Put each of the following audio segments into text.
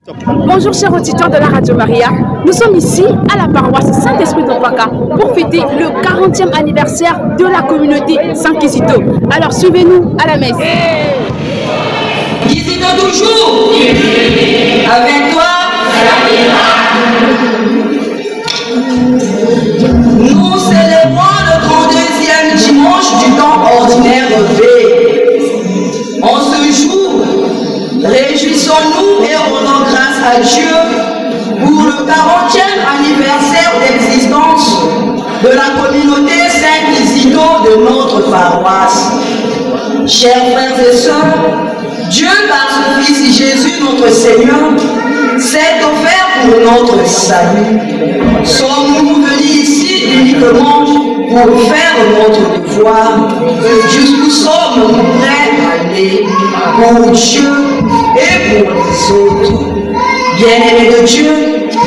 Bonjour chers auditeurs de la Radio Maria, nous sommes ici à la paroisse Saint-Esprit d'Opaka pour fêter le 40e anniversaire de la communauté San Kizito. Alors suivez-nous à la messe. Kizito toujours avec toi. Nous célébrons le 32e dimanche du temps ordinaire V. En ce jour, réjouissons-nous et rendons grâce à Dieu pour le 40e anniversaire d'existence de la communauté Saint-Kizito de notre paroisse. Chers frères et sœurs, Dieu par son Fils Jésus notre Seigneur s'est offert pour notre salut. Sommes-nous venus ici uniquement pour faire notre devoir? Jusqu'où sommes-nous prêts à aller pour Dieu et pour les autres? Bien-aimés de Dieu,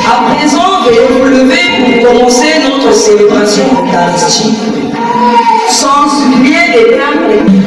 à présent, veuillez vous lever pour commencer notre célébration eucharistique. Sans oublier les termes.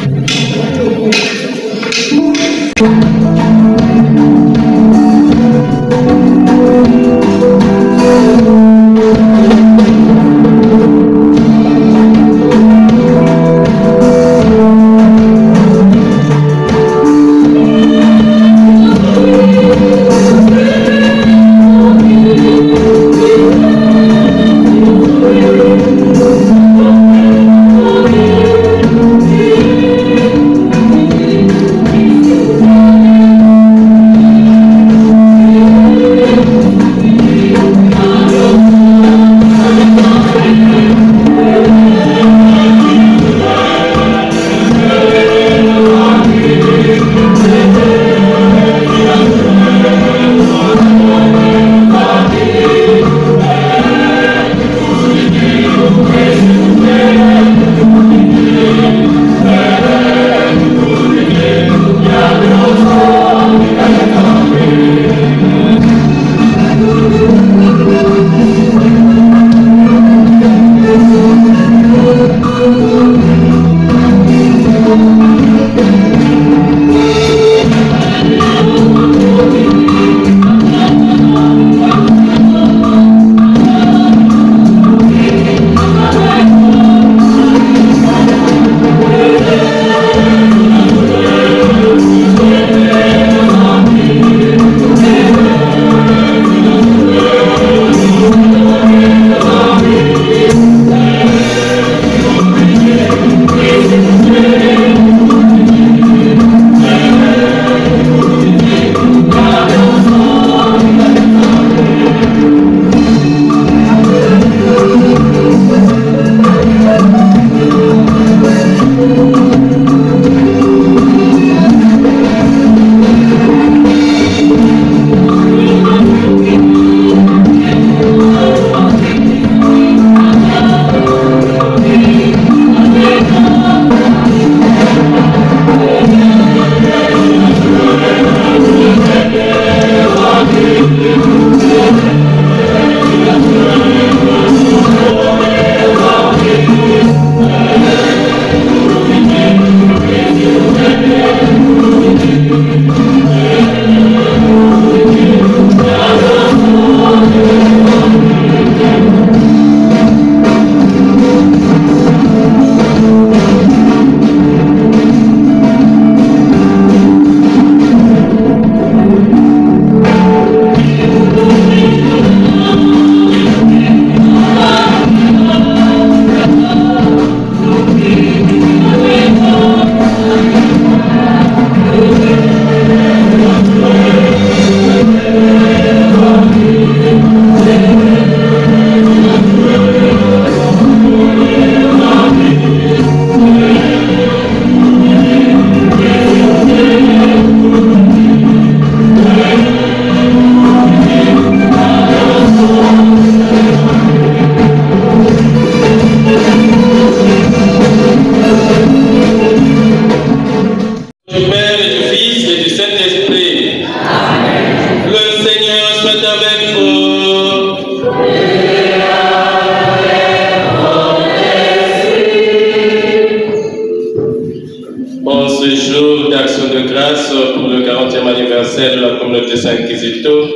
Saint-Kizito,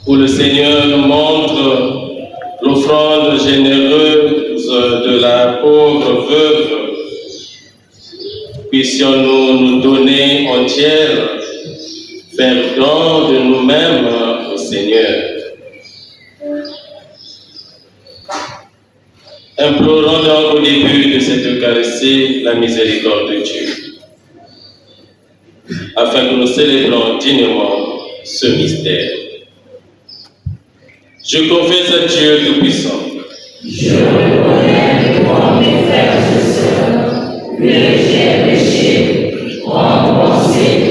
où le Seigneur nous montre l'offrande généreuse de la pauvre veuve. Puissions-nous nous donner entière, faire don de nous-mêmes au Seigneur. Implorons donc au début de cette Eucharistie la miséricorde de Dieu, afin que nous célébrons dignement ce mystère. Je confesse à Dieu Tout-Puissant. Je reconnais devant mes frères et sœurs que j'ai péché en pensée,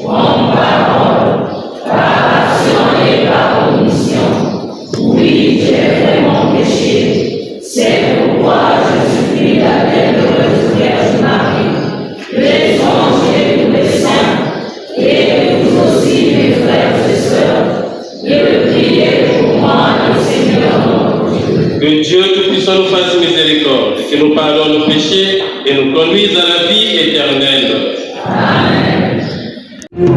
en parole, par action et par omission. Oui, j'ai vraiment péché. C'est pourquoi je supplie la bienheureuse Vierge Marie, les anges et tous les saints, et vous aussi mes frères et sœurs, de prier pour moi le Seigneur mon Dieu. Que Dieu Tout-Puissant nous fasse miséricorde, que nous pardonne nos péchés et nous conduise à la vie éternelle. Amen. Fui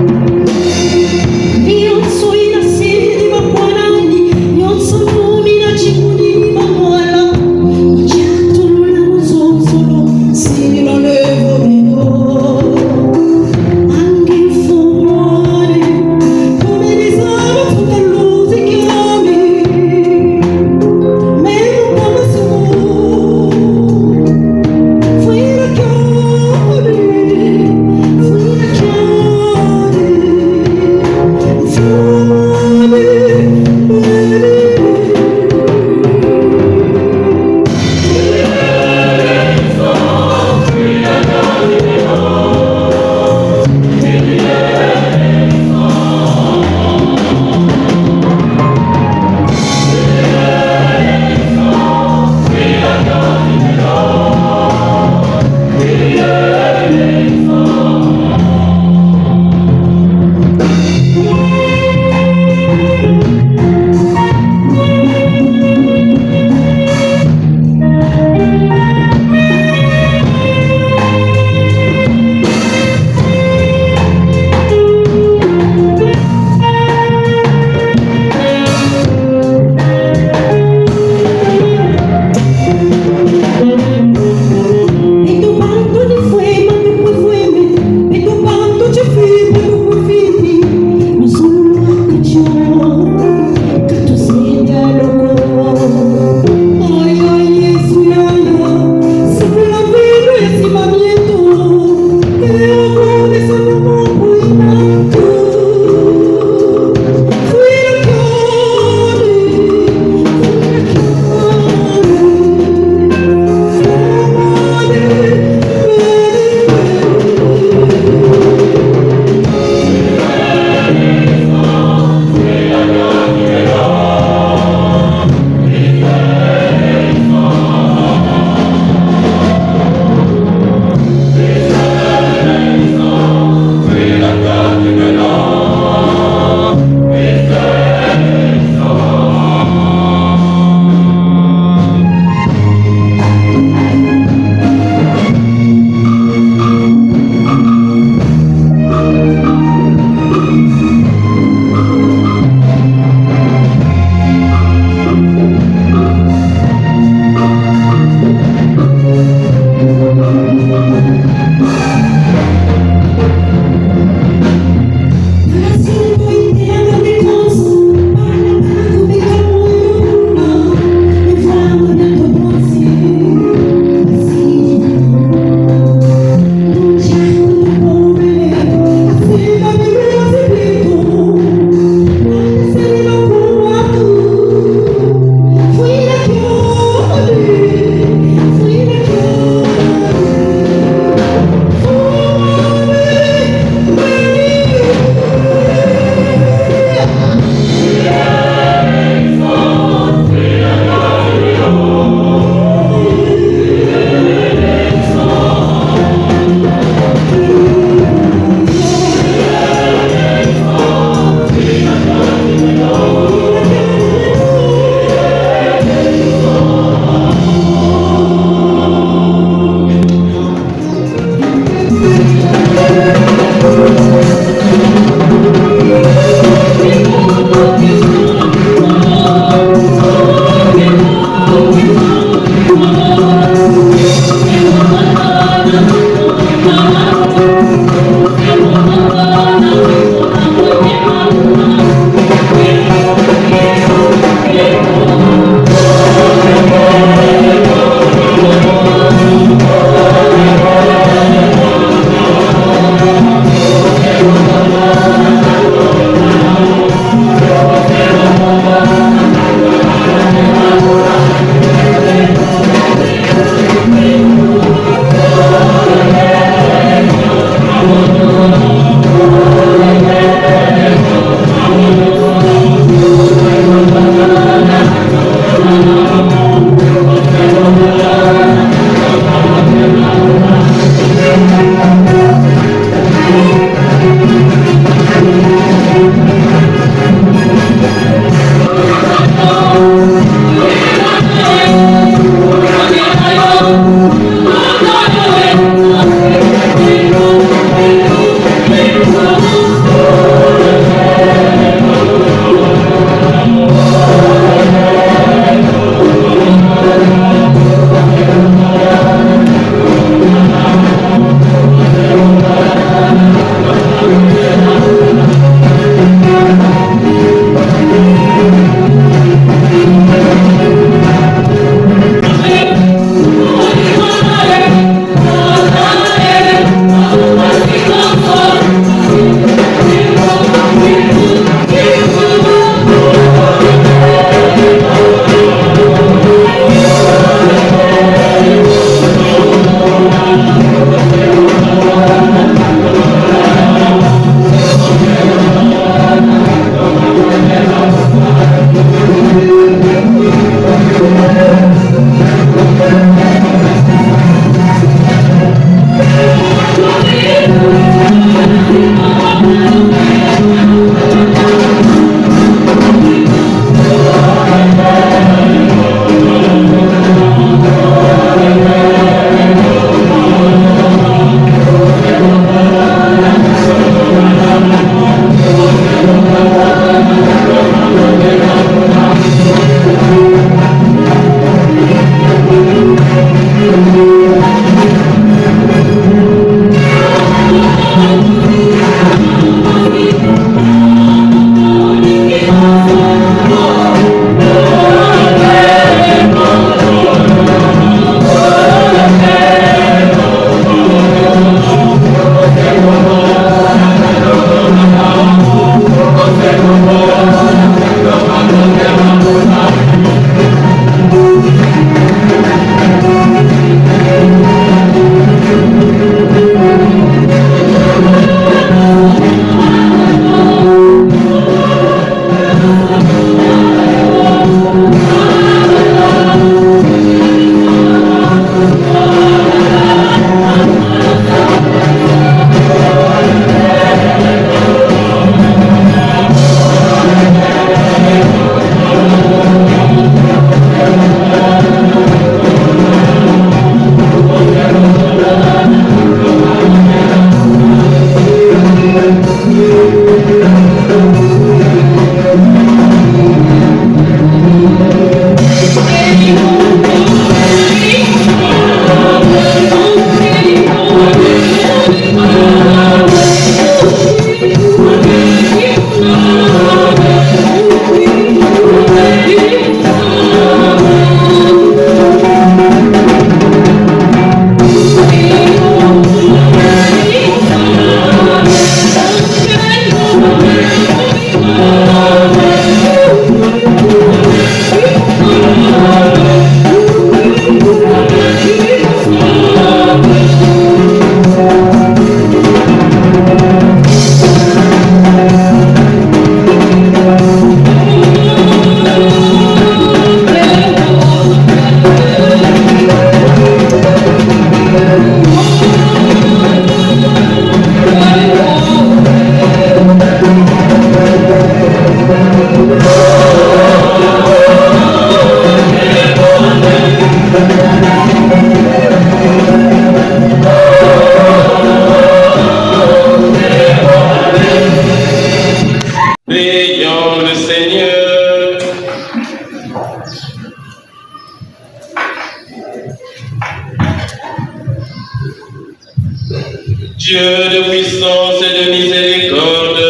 Dieu de puissance et de miséricorde,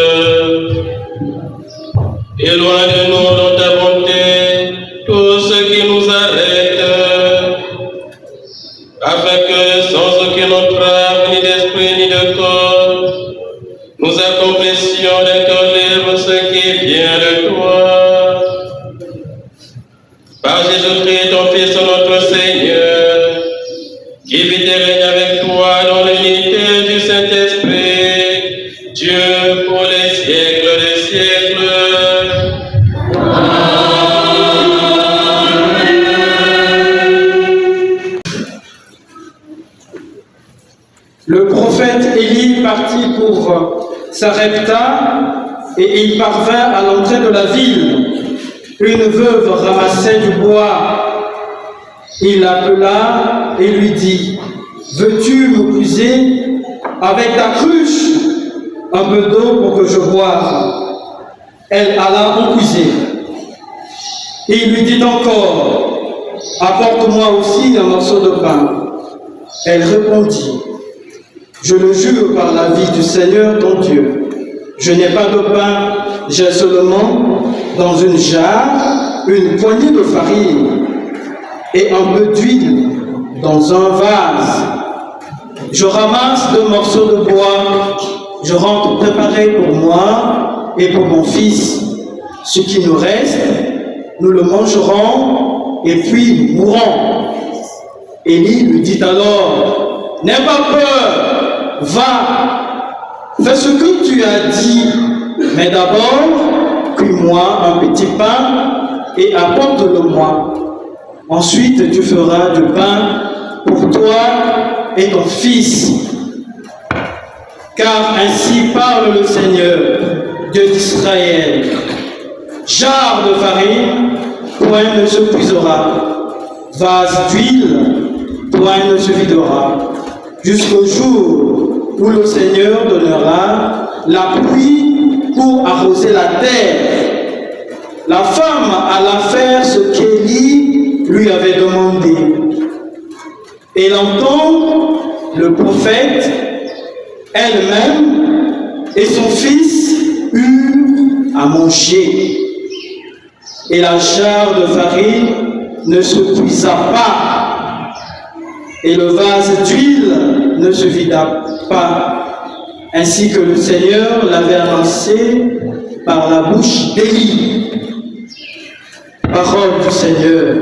éloigne de nous dans ta bonté tout ce qui nous arrête, afin que sans aucune entrave, ni d'esprit ni de corps, nous accomplissions d'un cœur libre ce qui vient de toi. Par Jésus-Christ, ton Fils, notre Seigneur, qui vit et règne avec toi dans l'unité du Saint-Esprit, Dieu pour les siècles des siècles. Le prophète Élie partit pour Sarepta et il parvint à l'entrée de la ville. Une veuve ramassait du bois. Il l'appela et lui dit: « Veux-tu me puiser avec ta cruche un peu d'eau pour que je boive ?» Elle alla en puiser. Et il lui dit encore: « Apporte-moi aussi un morceau de pain. » Elle répondit: « Je le jure par la vie du Seigneur ton Dieu, je n'ai pas de pain, j'ai seulement dans une jarre une poignée de farine et un peu d'huile dans un vase. Je ramasse 2 morceaux de bois, je rentre préparer pour moi et pour mon fils. Ce qui nous reste, nous le mangerons et puis mourrons. » Élie lui dit alors: « N'aie pas peur, va, fais ce que tu as dit, mais d'abord, cuis-moi un petit pain et apporte-le-moi. Ensuite, tu feras du pain pour toi et ton fils. Car ainsi parle le Seigneur, Dieu d'Israël. Jarre de farine, point ne se puisera. Vase d'huile, point ne se videra. Jusqu'au jour où le Seigneur donnera la pluie pour arroser la terre. La femme alla faire ce qu'Élie lui avait demandé. Elle entend le prophète, elle-même et son fils eurent à manger. Et la jarre de farine ne se puisa pas, et le vase d'huile ne se vida pas, ainsi que le Seigneur l'avait annoncé par la bouche d'Élie. Parole du Seigneur.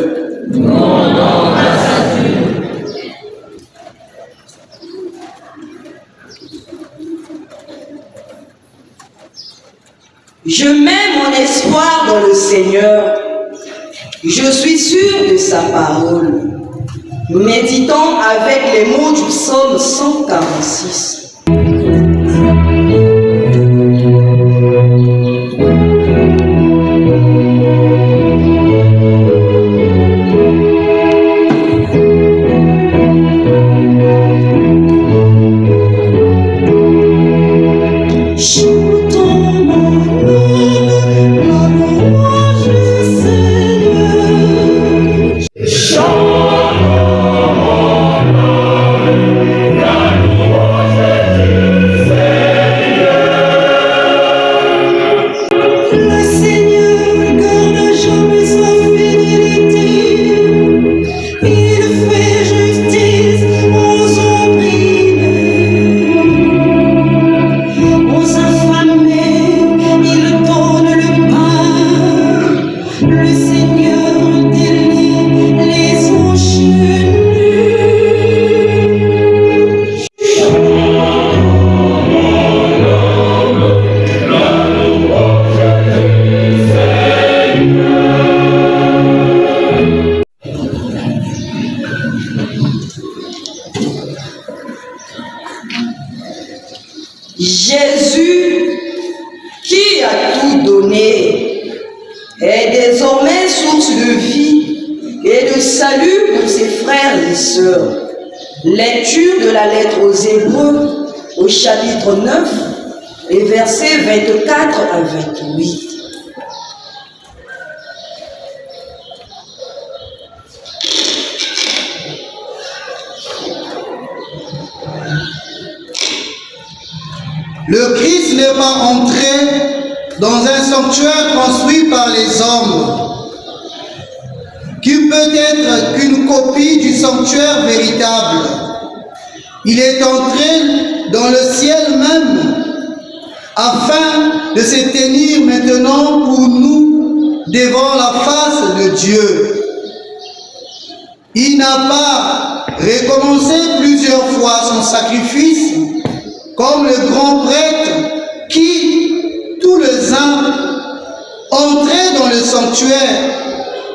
Je mets mon espoir dans le Seigneur. Je suis sûr de sa parole. Méditons avec les mots du psaume 146. Jésus, qui a tout donné, est désormais source de vie et de salut pour ses frères et sœurs. Lecture de la lettre aux Hébreux au chapitre 9 et versets 24 à 28. Le Christ n'est pas entré dans un sanctuaire construit par les hommes, qui peut être qu'une copie du sanctuaire véritable. Il est entré dans le ciel même, afin de se tenir maintenant pour nous devant la face de Dieu. Il n'a pas recommencé plusieurs fois son sacrifice, comme le grand prêtre qui, tous les ans, entrait dans le sanctuaire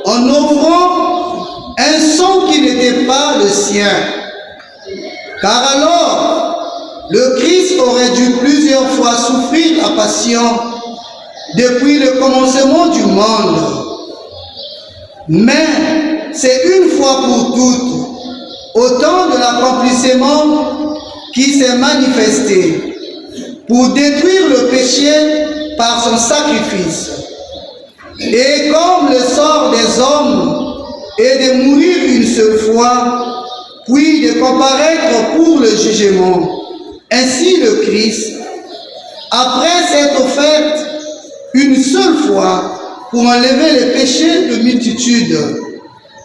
en offrant un son qui n'était pas le sien. Car alors, le Christ aurait dû plusieurs fois souffrir la passion depuis le commencement du monde. Mais c'est une fois pour toutes, au temps de l'accomplissement, qui s'est manifesté pour détruire le péché par son sacrifice. Et comme le sort des hommes est de mourir une seule fois, puis de comparaître pour le jugement, ainsi le Christ, après s'être offert une seule fois pour enlever les péchés de multitude,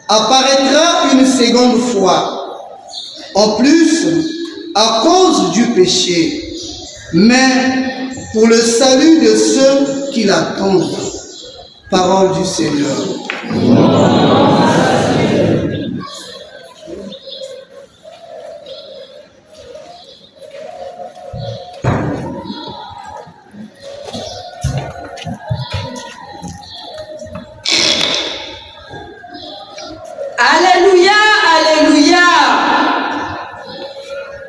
apparaîtra une seconde fois, en plus à cause du péché, mais pour le salut de ceux qui l'attendent. Parole du Seigneur. Alléluia, alléluia.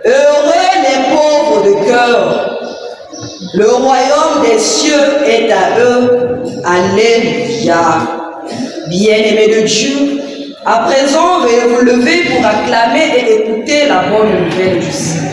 Heureux les pauvres de cœur. Le royaume des cieux est à eux. Alléluia. Bien-aimés de Dieu, à présent, veuillez vous lever pour acclamer et écouter la bonne nouvelle du Seigneur.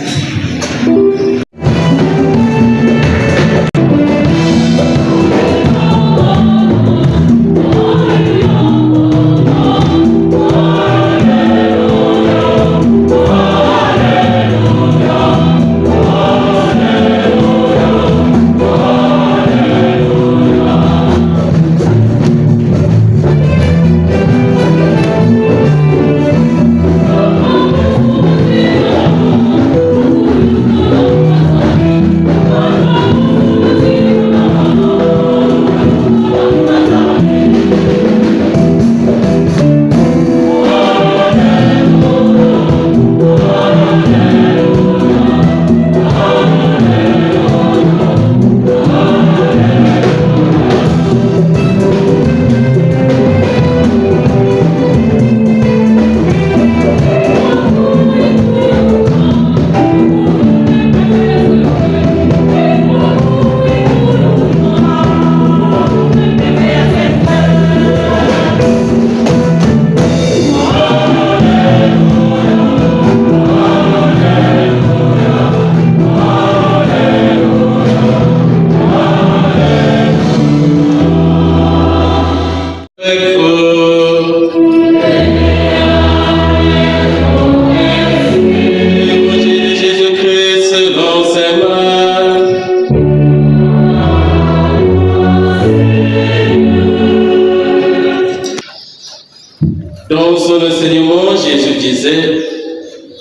Dans son enseignement, Jésus disait,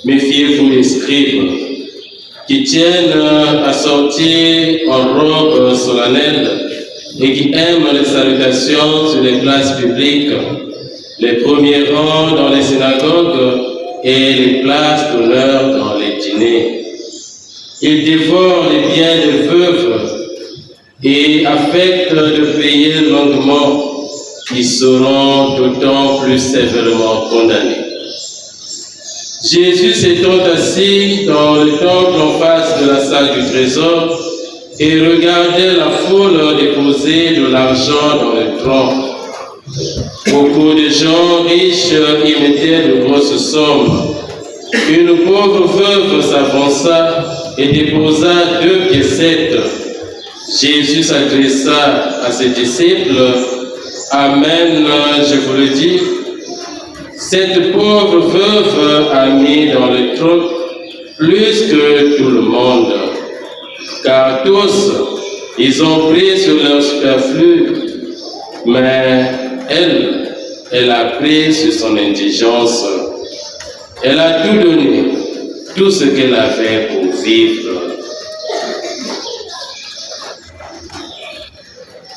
méfiez-vous des scribes qui tiennent à sortir en robe solennelle et qui aiment les salutations sur les places publiques, les premiers rangs dans les synagogues et les places d'honneur dans les dîners. Ils dévorent les biens des veuves et affectent de payer longuement. Ils seront d'autant plus sévèrement condamnés. Jésus s'étant assis dans le temple en face de la salle du trésor et regardait la foule déposer de l'argent dans le tronc. Beaucoup de gens riches y mettaient de grosses sommes. Une pauvre veuve s'avança et déposa 2 piécettes. Jésus s'adressa à ses disciples. Amen, je vous le dis, cette pauvre veuve a mis dans le trou plus que tout le monde, car tous, ils ont pris sur leur superflu, mais elle a pris sur son indigence. Elle a tout donné, tout ce qu'elle avait pour vivre.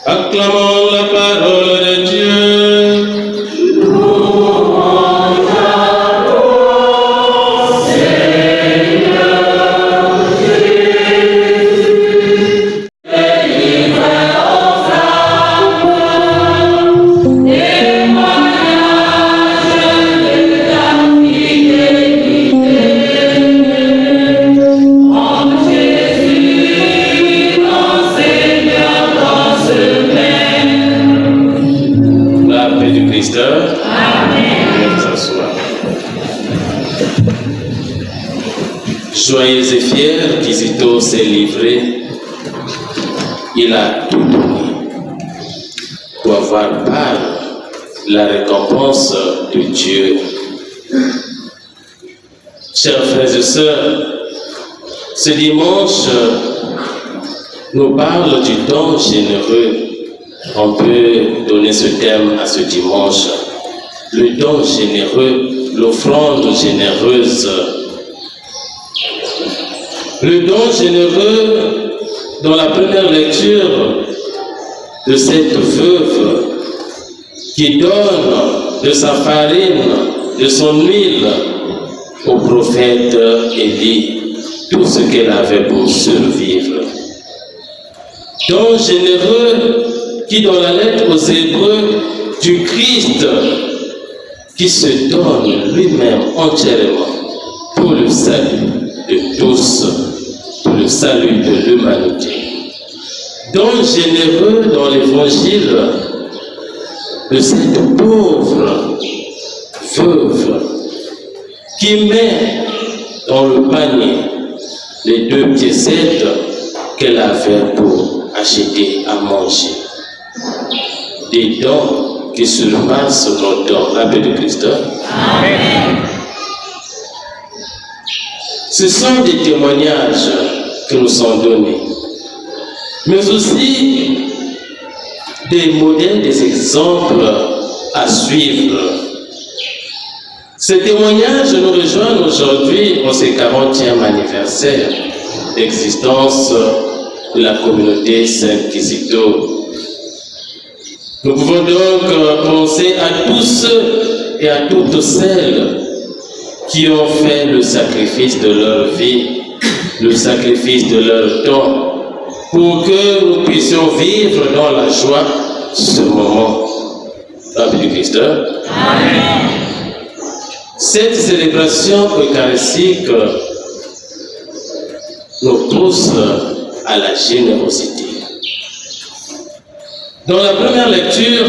Acclamons la parole de Dieu. Joyeux et fier, Kizito s'est livré. Il a tout donné pour avoir part la récompense de Dieu. Chers frères et sœurs, ce dimanche nous parle du don généreux. On peut donner ce thème à ce dimanche. Le don généreux, l'offrande généreuse. Le don généreux, dans la première lecture de cette veuve qui donne de sa farine, de son huile au prophète Élie, tout ce qu'elle avait pour survivre. Don généreux qui, dans la lettre aux Hébreux, du Christ qui se donne lui-même entièrement pour le salut de tous, pour le salut de l'humanité. Don généreux dans l'évangile de cette pauvre veuve qui met dans le panier les 2 piécettes qu'elle avait pour acheter à manger. Des dons qui surpassent nos dons. La paix de Christ. Amen. Ce sont des témoignages qui nous sont donnés, mais aussi des modèles, des exemples à suivre. Ces témoignages nous rejoignent aujourd'hui en ce 40e anniversaire d'existence de la communauté Saint-Kizito. Nous pouvons donc penser à tous ceux et à toutes celles qui ont fait le sacrifice de leur vie, le sacrifice de leur temps, pour que nous puissions vivre dans la joie ce moment. La vie du Christ. Amen. Cette célébration eucharistique nous pousse à la générosité. Dans la première lecture,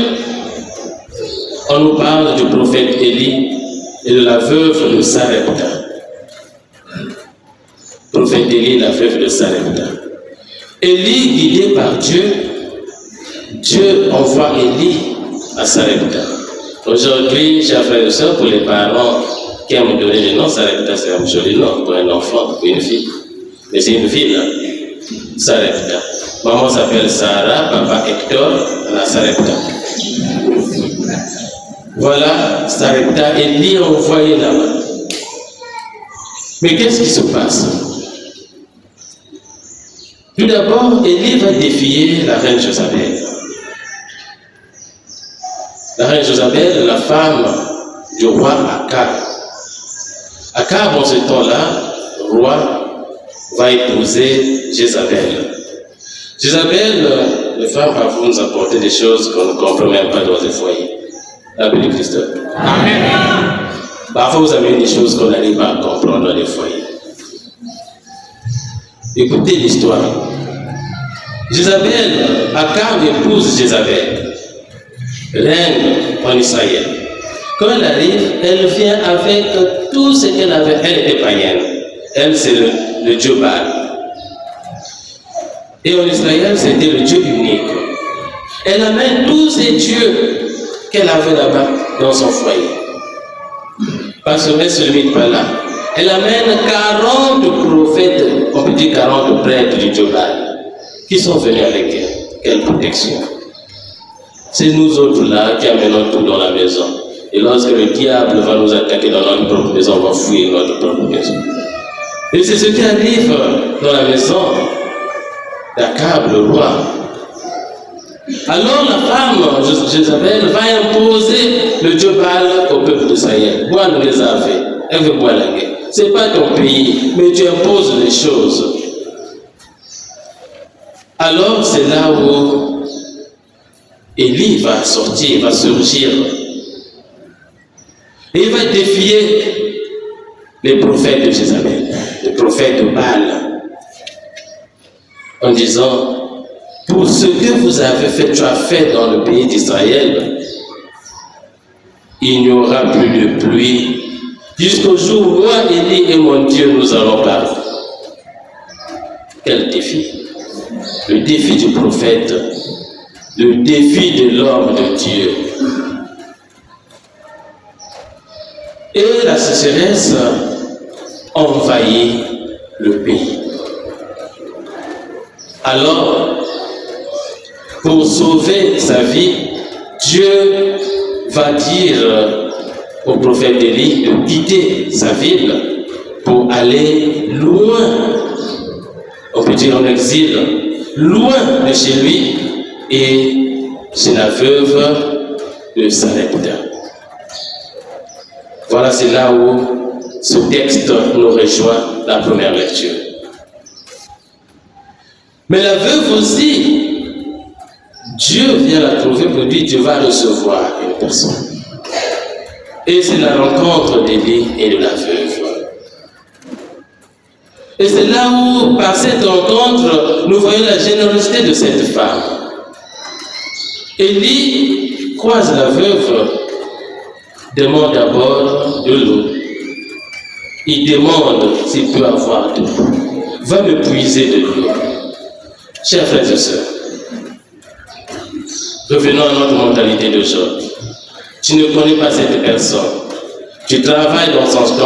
on nous parle du prophète Élie et de la veuve de Sarepta. Prophète Élie, la veuve de Sarepta. Élie, guidé par Dieu, Dieu envoie Élie à Sarepta. Aujourd'hui, chers frères et sœurs, pour les parents qui aiment donner le nom, Sarepta, c'est un joli nom pour un enfant, pour une fille. Mais c'est une ville, Sarepta. Maman s'appelle Sarah, papa Hector, la Sarepta. Voilà, Sarepta, Élie est envoyé là-bas. Mais qu'est-ce qui se passe? Tout d'abord, Élie va défier la reine Josabel. La reine Josabel, la femme du roi Akab. Akab, en ce temps-là, le roi va épouser Jézabel. Jézabel, les femmes parfois nous apporter des choses qu'on ne comprend même pas dans les foyers. La paix de Christ. Amen. Parfois, vous avez des choses qu'on n'arrive pas à comprendre dans les foyers. Écoutez l'histoire. Jézabel, Akab épouse Jézabel, reine en Israël. Quand elle arrive, elle vient avec tout ce qu'elle avait. Elle était païenne. Elle, c'est le dieu Baal. Et en Israël, c'était le dieu unique. Elle amène tous ces dieux qu'elle avait là-bas dans son foyer. Parce qu'elle ne se limite pas là. Elle amène 40 prophètes, on peut dire 40 prêtres du dieu Baal, qui sont venus avec elle. Quelle protection. C'est nous autres là qui amenons tout dans la maison. Et lorsque le diable va nous attaquer dans notre propre maison, on va fouiller notre propre maison. Et c'est ce qui arrive dans la maison d'Akab, le roi. Alors la femme, Jézabel, va imposer le dieu Baal au peuple d'Israël. Bois nous les a fait. Elle veut boire la guerre. Ce n'est pas ton pays, mais tu imposes les choses. Alors c'est là où Élie va sortir, va surgir. Et il va défier les prophètes de Jézabel, les prophètes de Baal, en disant, pour ce que vous avez fait, tu as fait dans le pays d'Israël, il n'y aura plus de pluie jusqu'au jour où moi, Élie et mon Dieu, nous allons parler. Quel défi? Le défi du prophète, le défi de l'homme de Dieu. Et la sécheresse envahit le pays. Alors, pour sauver sa vie, Dieu va dire au prophète Élie de quitter sa ville pour aller loin, on peut dire en exil, loin de chez lui et chez la veuve de Sarepta. Voilà, c'est là où ce texte nous rejoint, la première lecture. Mais la veuve aussi, Dieu vient la trouver pour dire, tu vas recevoir une personne. Et c'est la rencontre d'Élie et de la veuve. Et c'est là où, par cette rencontre, nous voyons la générosité de cette femme. Élie croise la veuve, demande d'abord de l'eau. Il demande s'il peut avoir de l'eau. Va me puiser de l'eau. Chers frères et sœurs, revenons à notre mentalité d'aujourd'hui. Tu ne connais pas cette personne. Tu travailles dans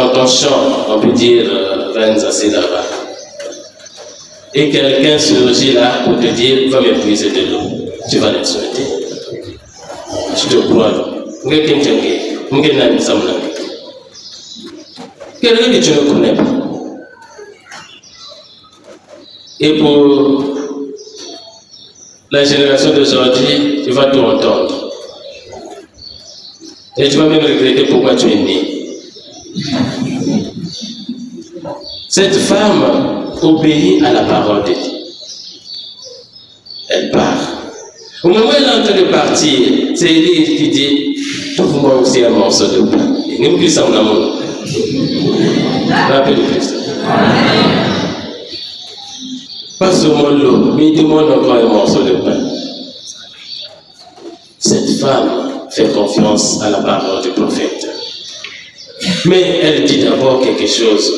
ton champ, on peut dire, assis là-bas. Et quelqu'un surgit là pour te dire, va me puiser de l'eau. Tu vas l'insulter. Je te crois. Quelqu'un que tu ne connais pas. Et pour la génération d'aujourd'hui, tu vas tout entendre. Et tu vas même regretter pourquoi tu es né. Cette femme obéit à la parole de Dieu. Elle part. Au moment où elle est en train de partir, c'est Élie qui dit, trouve-moi aussi un morceau de pain. Et nous glissons dans mon nom. La paix de Christ. Pas seulement l'eau, mais il demande encore un morceau de pain. Cette femme fait confiance à la parole du prophète. Mais elle dit d'abord quelque chose.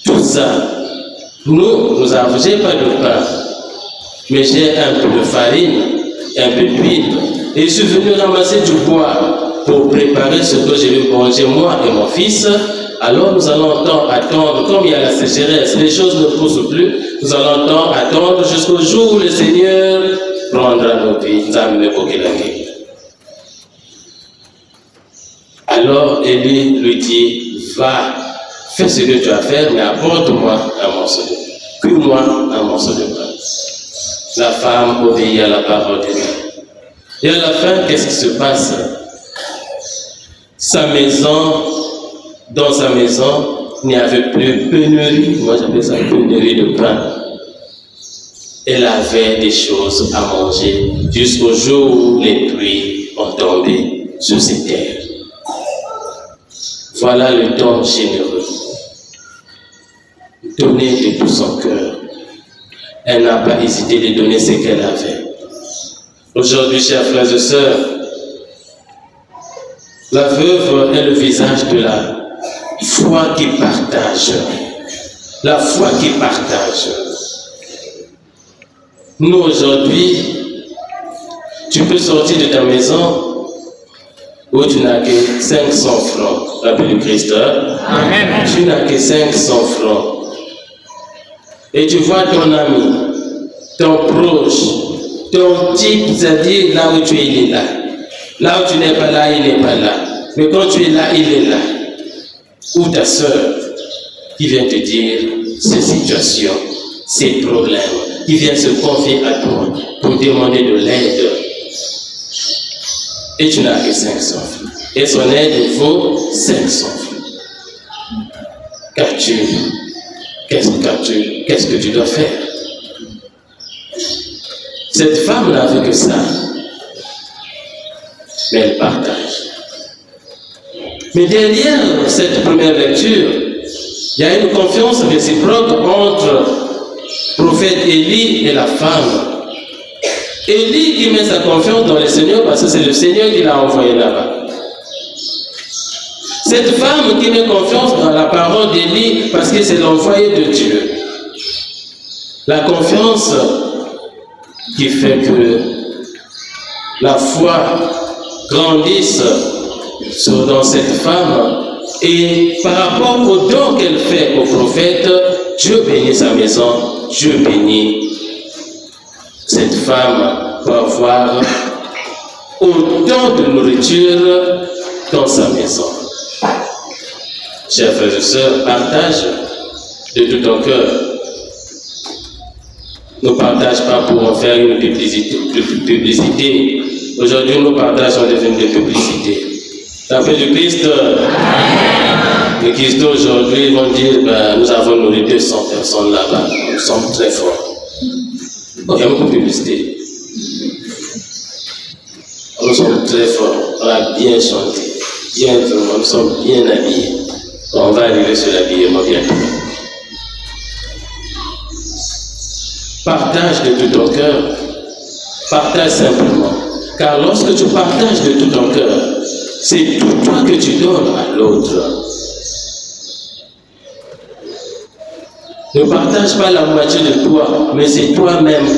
Tout ça, nous n'avons pas de pain, mais j'ai un peu de farine, un peu d'huile. Et je suis venu ramasser du bois pour préparer ce que je vais manger moi et mon fils. Alors nous allons attendre, comme il y a la sécheresse, les choses ne poussent plus, nous allons attendre jusqu'au jour où le Seigneur prendra nos vies, nous amener pour qu'il Alors Élie lui dit, va, fais ce que tu as à faire, mais apporte-moi un morceau de pain. Cuis-moi un morceau de pain. La femme obéit à la parole de Dieu. Et à la fin, qu'est-ce qui se passe? Sa maison, dans sa maison, il n'y avait plus pénurie, moi j'appelle ça pénurie de pain. Elle avait des choses à manger jusqu'au jour où les pluies ont tombé sur ces terres. Voilà le don généreux. Donner de tout son cœur. Elle n'a pas hésité de donner ce qu'elle avait. Aujourd'hui, chers frères et sœurs, la veuve est le visage de la foi qui partage. La foi qui partage. Nous, aujourd'hui, tu peux sortir de ta maison où tu n'as que 500 francs. L'appel du Christ. Amen. Tu n'as que 500 francs. Et tu vois ton ami, ton proche, ton type, c'est-à-dire là où tu es, il est là. Là où tu n'es pas là, il n'est pas là. Mais quand tu es là, il est là. Ou ta soeur qui vient te dire ces situations, ces problèmes, qui vient se confier à toi pour demander de l'aide. Et tu n'as que 500 francs. Et son aide vaut 500 francs. Qu'est-ce que tu dois faire? Cette femme n'avait que ça. Mais elle partage. Mais derrière cette première lecture, il y a une confiance réciproque entre le prophète Élie et la femme. Élie qui met sa confiance dans le Seigneur parce que c'est le Seigneur qui l'a envoyé là-bas. Cette femme qui met confiance dans la parole d'Élie parce que c'est l'envoyé de Dieu. La confiance qui fait que la foi grandisse dans cette femme et par rapport au don qu'elle fait au prophète, Dieu bénit sa maison, Dieu bénit cette femme pour avoir autant de nourriture dans sa maison. Chers frères et sœurs, partage de tout ton cœur. Ne partage pas pour en faire une publicité. Aujourd'hui, nos partages sont devenus des publicités. L'appel du Christ, les Christ aujourd'hui vont dire, ben, nous avons nourri 200 personnes là-bas. Nous sommes très forts. Bon, il y a beaucoup de publicité. Nous sommes très forts. On a bien chanté. Bien, nous sommes bien habillés. On va arriver sur l'habillement bientôt. Partage de tout ton cœur. Partage simplement. Car lorsque tu partages de tout ton cœur, c'est tout toi que tu donnes à l'autre. Ne partage pas la moitié de toi, mais c'est toi-même.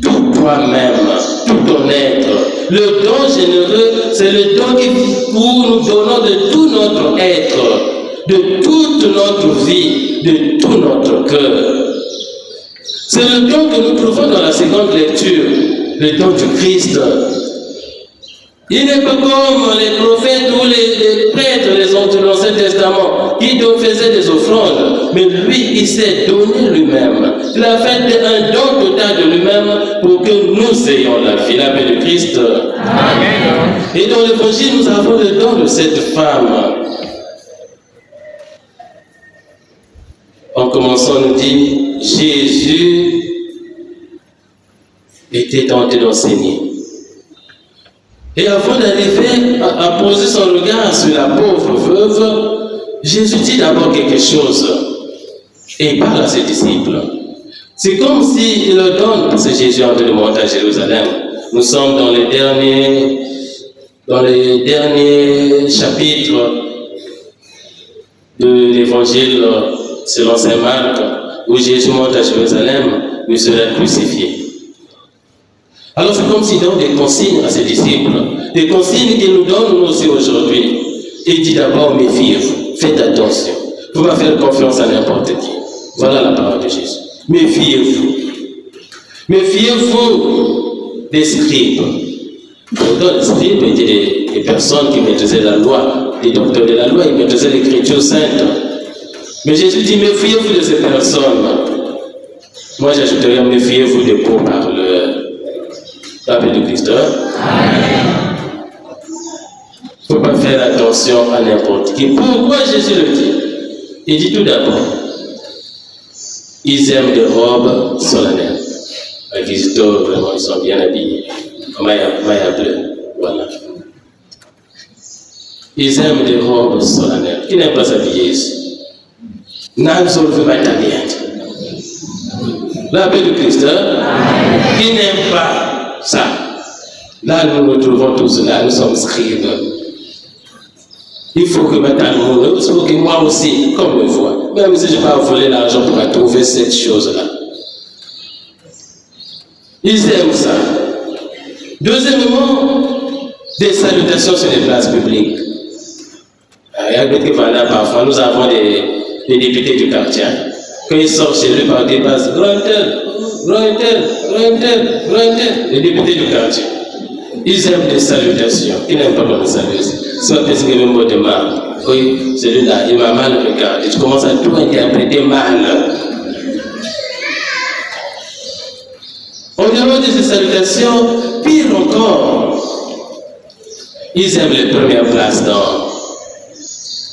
Tout toi-même, tout ton être. Le don généreux, c'est le don où nous donnons de tout notre être, de toute notre vie, de tout notre cœur. C'est le don que nous trouvons dans la seconde lecture, le don du Christ. Il n'est pas comme les prophètes ou les prêtres de l'Ancien Testament qui faisaient des offrandes, mais lui, il s'est donné lui-même. Il a fait un don total de lui-même pour que nous ayons la vie, la paix de Christ. Amen. Et dans l'Évangile, nous avons le don de cette femme. En commençant, on nous dit, Jésus était tenté d'enseigner. Et avant d'arriver à poser son regard sur la pauvre veuve, Jésus dit d'abord quelque chose. Et il parle à ses disciples. C'est comme s'il leur donne, parce que Jésus est en train de monter à Jérusalem. Nous sommes dans les derniers chapitres de l'évangile selon saint Marc, où Jésus monte à Jérusalem, où il sera crucifié. Alors c'est comme s'il donne des consignes à ses disciples, des consignes qu'il nous donne nous aussi aujourd'hui. Il dit d'abord, méfiez-vous, faites attention. Vous ne pouvez pas faire confiance à n'importe qui. Voilà la parole de Jésus. Méfiez-vous. Méfiez-vous des scribes. Dans les scribes étaient des personnes qui maîtrisaient la loi, des docteurs de la loi, ils maîtrisaient l'écriture sainte. Mais Jésus dit, méfiez-vous de ces personnes. Moi, j'ajouterais, méfiez-vous des pauvres parleurs. L'appel de Christ. Il ne faut pas faire attention à n'importe qui. Pourquoi Jésus le dit? Il dit tout d'abord, ils aiment des robes solennelles. Les visiteurs, vraiment, ils sont bien habillés. Maille bleue, voilà. Ils aiment des robes solennelles. Qui n'aime pas s'habiller ici? N'aime pas italien. La paix de Christ, qui n'aime pas ça? Là, nous nous trouvons tous là, nous sommes scribes. Il faut que maintenant, il faut que moi aussi, comme me vois, même si je ne vais pas voler l'argent pour trouver cette chose-là. Ils aiment ça. Deuxièmement, des salutations sur les places publiques. Parfois, nous avons des députés du quartier. Quand ils sortent chez eux, par des passes, grand tel, les députés du quartier. Ils aiment des salutations. Ils n'aiment pas qu'on les salue. Soit parce qu'il y a un mot de mal. Oui, celui-là, il m'a mal regardé. Tu commences à tout interpréter mal. En dehors de ces salutations, pire encore, ils aiment les premières places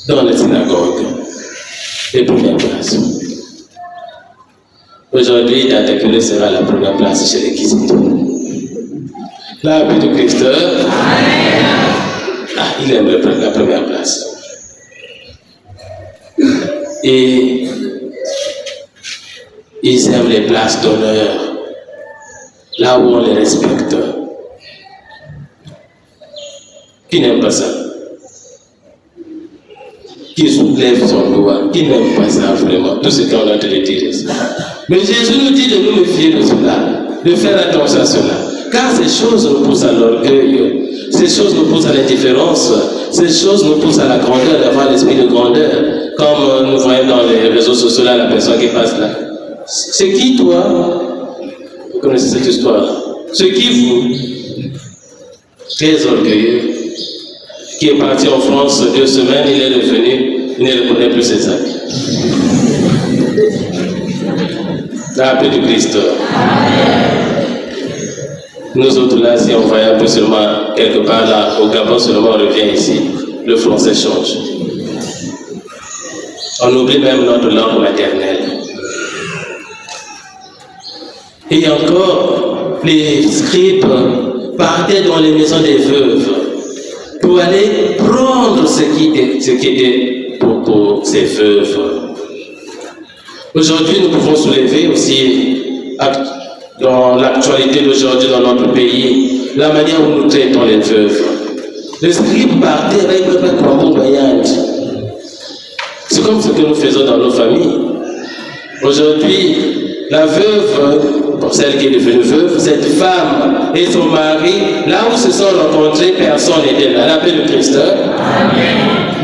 dans les synagogues. Les premières places. Aujourd'hui, Tatakulé sera la première place chez les Kizito. La paix de Christ. Il aime la première place. Et ils aiment les places d'honneur, là où on les respecte. Qui n'aime pas ça? Qui soulève son doigt? Qui n'aime pas ça vraiment? Tout ce qu'on a te le dire. Mais Jésus nous dit de nous méfier de cela, de faire attention à cela. Car ces choses nous poussent à l'orgueil, ces choses nous poussent à l'indifférence, ces choses nous poussent à la grandeur, d'avoir l'esprit de grandeur. Comme nous voyons dans les réseaux sociaux là, la personne qui passe là. C'est qui toi? Vous connaissez cette histoire-là? C'est qui vous? Très orgueilleux, qui est parti en France 2 semaines, il est revenu, il ne reconnaît plus ses amis. La paix de Christ. Nous autres là, si on voyait un peu seulement quelque part là, au Gabon seulement, on revient ici, le français change. On oublie même notre langue maternelle. Et encore, les scribes partaient dans les maisons des veuves pour aller prendre ce qui était pour ces veuves. Aujourd'hui, nous pouvons soulever aussi, dans l'actualité d'aujourd'hui dans notre pays, la manière où nous traitons les veuves. Les scribes partaient avec le peuple Kwambou-Bayand. C'est comme ce que nous faisons dans nos familles. Aujourd'hui, la veuve, pour celle qui est devenue veuve, cette femme et son mari, là où se sont rencontrés, personne n'était là. La paix de Christ.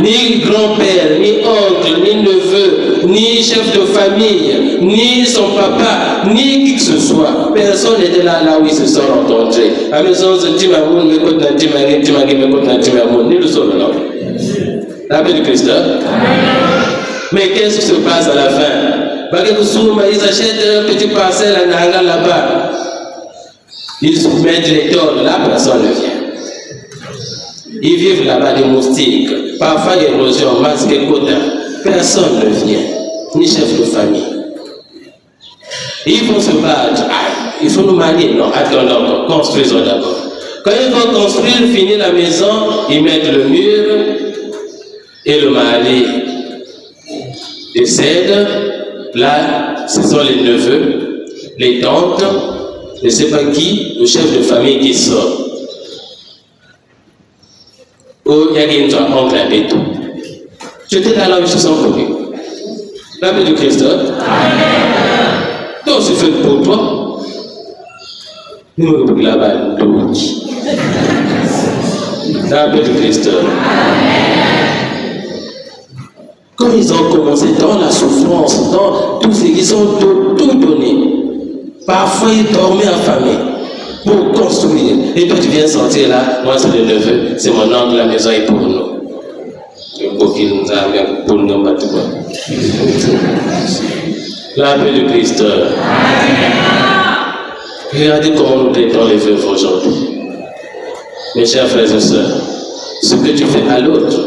Ni grand-père, ni oncle, ni neveu, ni chef de famille, ni son papa, ni qui que ce soit. Personne n'était là, là où ils se sont rencontrés. À la maison de Timamoun, mais côté de Timamoun, ni le seul nom. La paix de Christ. Mais qu'est-ce qui se passe à la fin? Ils achètent un petit parcelle à Nanga là-bas. Ils mettent les tonnes, là personne ne vient. Ils vivent là-bas des moustiques, parfois des érosions, masques et quotas. Personne ne vient, ni chef de famille. Ils vont se battre. Ah, il faut nous marier. Non, attendons, construisons d'abord. Quand ils vont construire, finir la maison, ils mettent le mur et le mari décède. Là, ce sont les neveux, les tantes, je ne sais pas qui, le chef de famille qui sort. Oh, il y a un oncle à tout. J'étais là où ils se sont connus. La paix de Christ. Donc, c'est fait pour toi. Nous nous retrouvons là-bas, la paix de Christ. Quand ils ont commencé dans la souffrance, dans tout ce qu'ils ont tout donné, parfois ils dormaient affamés. pour construire. Et toi, tu viens sortir là, moi, c'est le neveu, c'est mon oncle, la maison est pour nous. La paix de Christ. Regardez comment nous traitons les veuves aujourd'hui. Mes chers frères et sœurs, ce que tu fais à l'autre,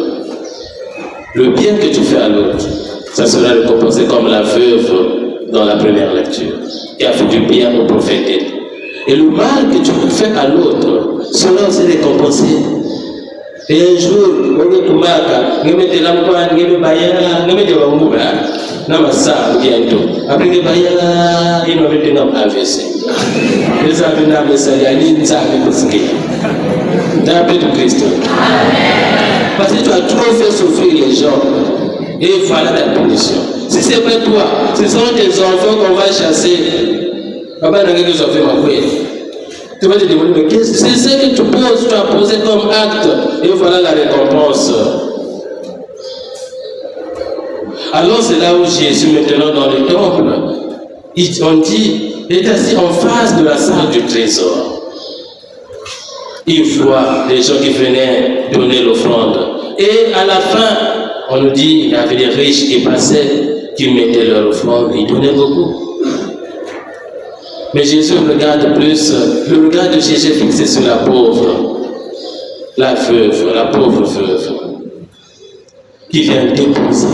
le bien que tu fais à l'autre, ça sera récompensé comme la veuve dans la première lecture, qui a fait du bien au prophète. Et le mal que tu fais à l'autre sera aussi récompensé. Et un jour, on est tout marqué, on met de l'emploi, on met de bayana, on met de l'amboula, on met ça bientôt. Après le bayana, il nous met de l'amboula AVC. Les amis n'avaient ça, il y a une salle de bousker. Dans la paix de Christ. Parce que tu as trop fait souffrir les gens. Et voilà la punition. Si c'est pas toi, ce sont tes enfants qu'on va chasser. Papa n'a qu'à sauver ma couille. Tu vas te demander, mais qu'est-ce que c'est ce que tu poses, tu as posé comme acte. Et voilà la récompense. Alors c'est là où Jésus, maintenant dans le temple, on dit, il est assis en face de la salle du trésor. Il voit les gens qui venaient donner l'offrande. Et à la fin, on nous dit, il y avait des riches qui passaient, qui mettaient leur offrande, ils donnaient beaucoup. Mais Jésus regarde plus, le regard de Jésus est fixé sur la pauvre, la veuve, la pauvre veuve, qui vient déposer.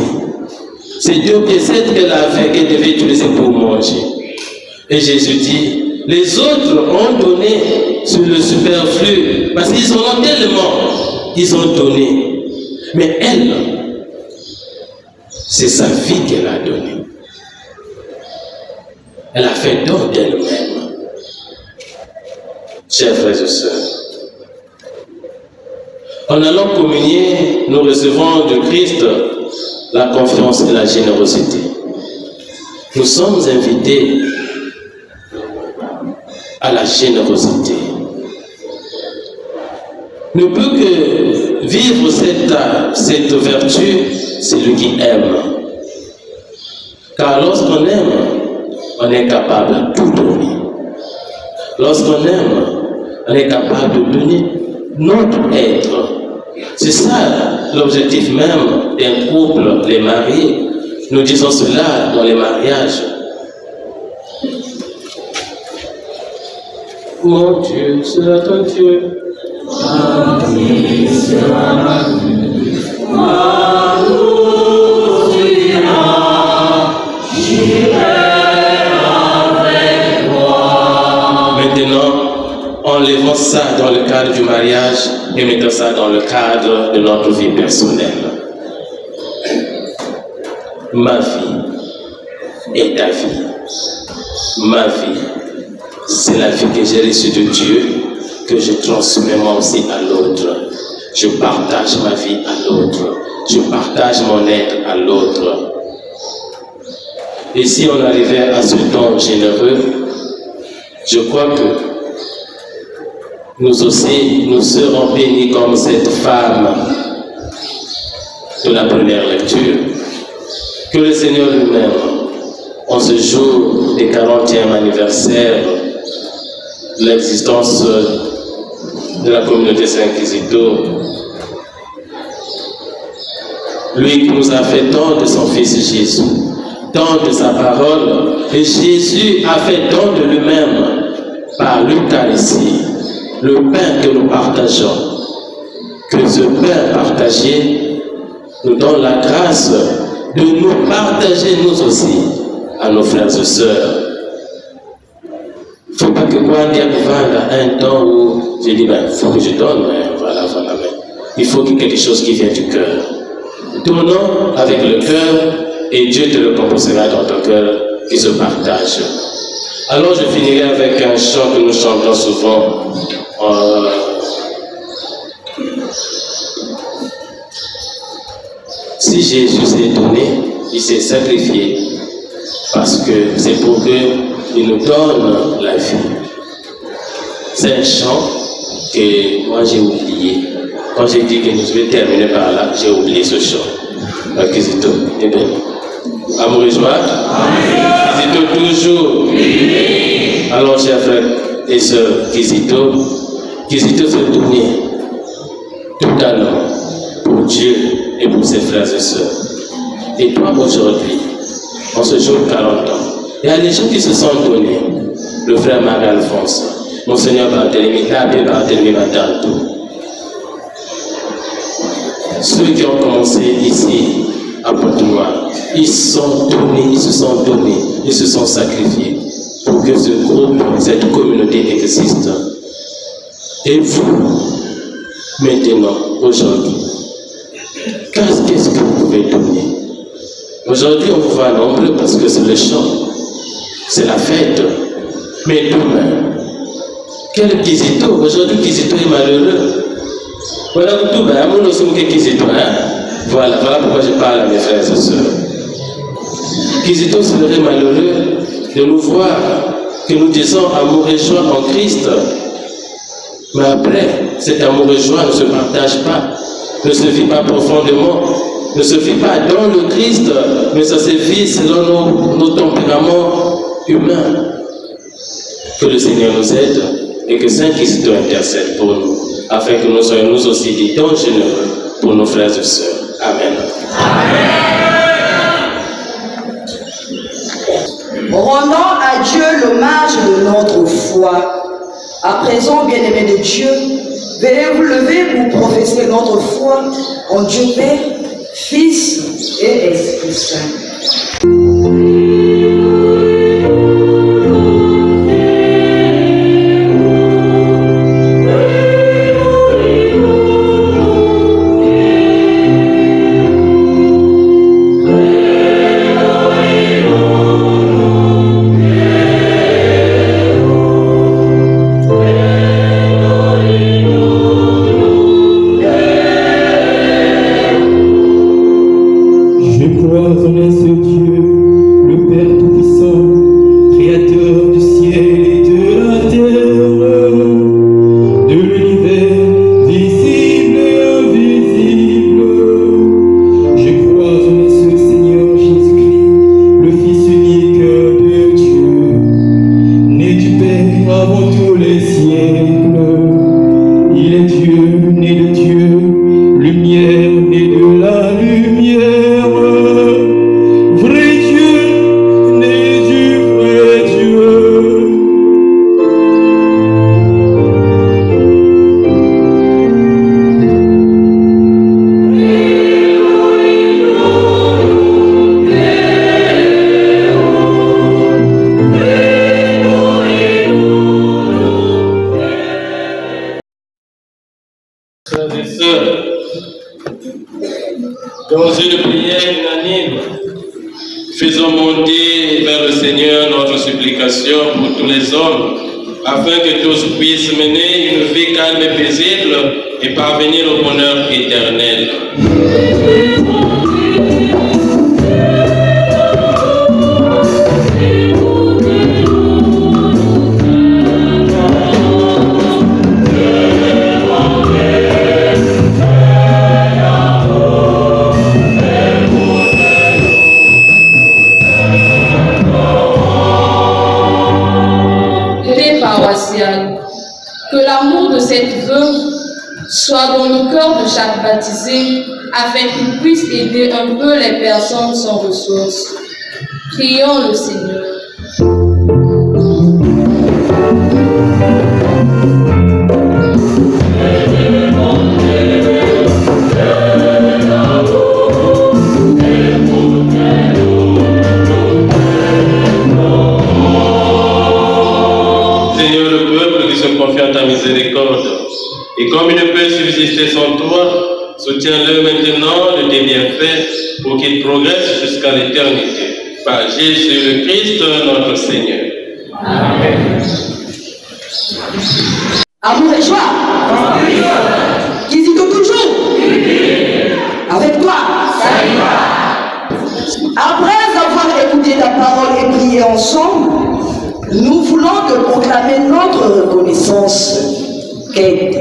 C'est 2 pièces qu'elle avait, qu'elle devait utiliser pour manger. Et Jésus dit, les autres ont donné sur le superflu, parce qu'ils en ont tellement, ils ont donné. Mais elle, c'est sa vie qu'elle a donnée. Elle a fait don d'elle-même. Chers frères et sœurs, en allant communier, nous recevons de Christ la confiance et la générosité. Nous sommes invités à la générosité. Ne peut que vivre cette vertu celui qui aime. Car lorsqu'on aime, on est capable de tout donner. Lorsqu'on aime, on est capable de donner notre être. C'est ça l'objectif même d'un couple, les mariés. Nous disons cela dans les mariages. Mon Dieu sera ton Dieu. Ma vie sera ma vie. Maintenant, enlevons ça dans le cadre du mariage et mettons ça dans le cadre de notre vie personnelle. Ma vie est ta vie. Ma vie, c'est la vie que j'ai reçue de Dieu, que je transmets moi aussi à l'autre. Je partage ma vie à l'autre. Je partage mon être à l'autre. Et si on arrivait à ce don généreux, je crois que nous aussi, nous serons bénis comme cette femme de la première lecture. Que le Seigneur lui-même, en ce jour des 40e anniversaire de l'existence de la communauté Saint-Quisito, lui qui nous a fait don de son Fils Jésus, don de sa parole, et Jésus a fait don de lui-même par l'Eucharistie, le pain que nous partageons. Que ce pain partagé nous donne la grâce de nous partager nous aussi à nos frères et sœurs. Il ne faut pas que quand il y a un temps où je dis, il faut que je donne, voilà, mais il faut qu'il y ait quelque chose qui vient du cœur. Donnons avec le cœur et Dieu te le compensera dans ton cœur qui se partage. Alors je finirai avec un chant que nous chantons souvent. Si Jésus s'est donné, il s'est sacrifié parce que c'est pour qu'il nous donne la vie. C'est un chant que moi j'ai oublié. Quand j'ai dit que nous devons terminer par là, j'ai oublié ce chant. Kizito, eh bien, amour et joie. Kizito toujours. Alors chers frères, et sœurs Kizito se donnait totalement pour Dieu et pour ses frères et sœurs. Et toi aujourd'hui, en ce jour de 40 ans, il y a des gens qui se sont donnés. Le frère Marie-Alphonse, Monseigneur Barthélemy, l'abbé Barthélemy Matanto. Ceux qui ont commencé ici à Pointe-Noire, ils se sont donnés, ils se sont sacrifiés pour que ce groupe, cette communauté existe. Et vous, maintenant, aujourd'hui, qu'est-ce que vous pouvez donner? Aujourd'hui, on vous voit nombreux parce que c'est le chant, c'est la fête. Mais demain, quel Kizito? Aujourd'hui, Kizito est malheureux. Voilà tout, mon aussi Kizito, voilà pourquoi je parle à mes frères et sœurs. Kizito serait malheureux de nous voir que nous disons amour et joie en Christ. Mais après, cet amour et joie ne se partage pas, ne se vit pas profondément, ne se vit pas dans le Christ, mais ça se vit selon nos tempéraments humains. Que le Seigneur nous aide et que Saint Kizito intercède pour nous, afin que nous soyons nous aussi des dons généreux pour nos frères et sœurs. Amen. Rendons à Dieu l'hommage de notre foi. À présent, bien-aimés de Dieu, veuillez vous lever pour professer notre foi en Dieu Père, Fils et Esprit Saint. Dans une prière unanime, faisons monter vers le Seigneur notre supplication pour tous les hommes, afin que tous puissent mener une vie calme et paisible et parvenir au bonheur éternel. Que l'amour de cette veuve soit dans le cœur de chaque baptisé, afin qu'il puisse aider un peu les personnes sans ressources. Prions le Seigneur. Confie ta miséricorde, et comme il ne peut subsister sans toi, soutiens-le maintenant de tes bienfaits pour qu'il progresse jusqu'à l'éternité. Par Jésus le Christ, notre Seigneur. Amen. Amour et joie. Kizito toujours. Avec toi. Après avoir écouté ta parole et prié ensemble, nous voulons te proclamer notre reconnaissance. Quête.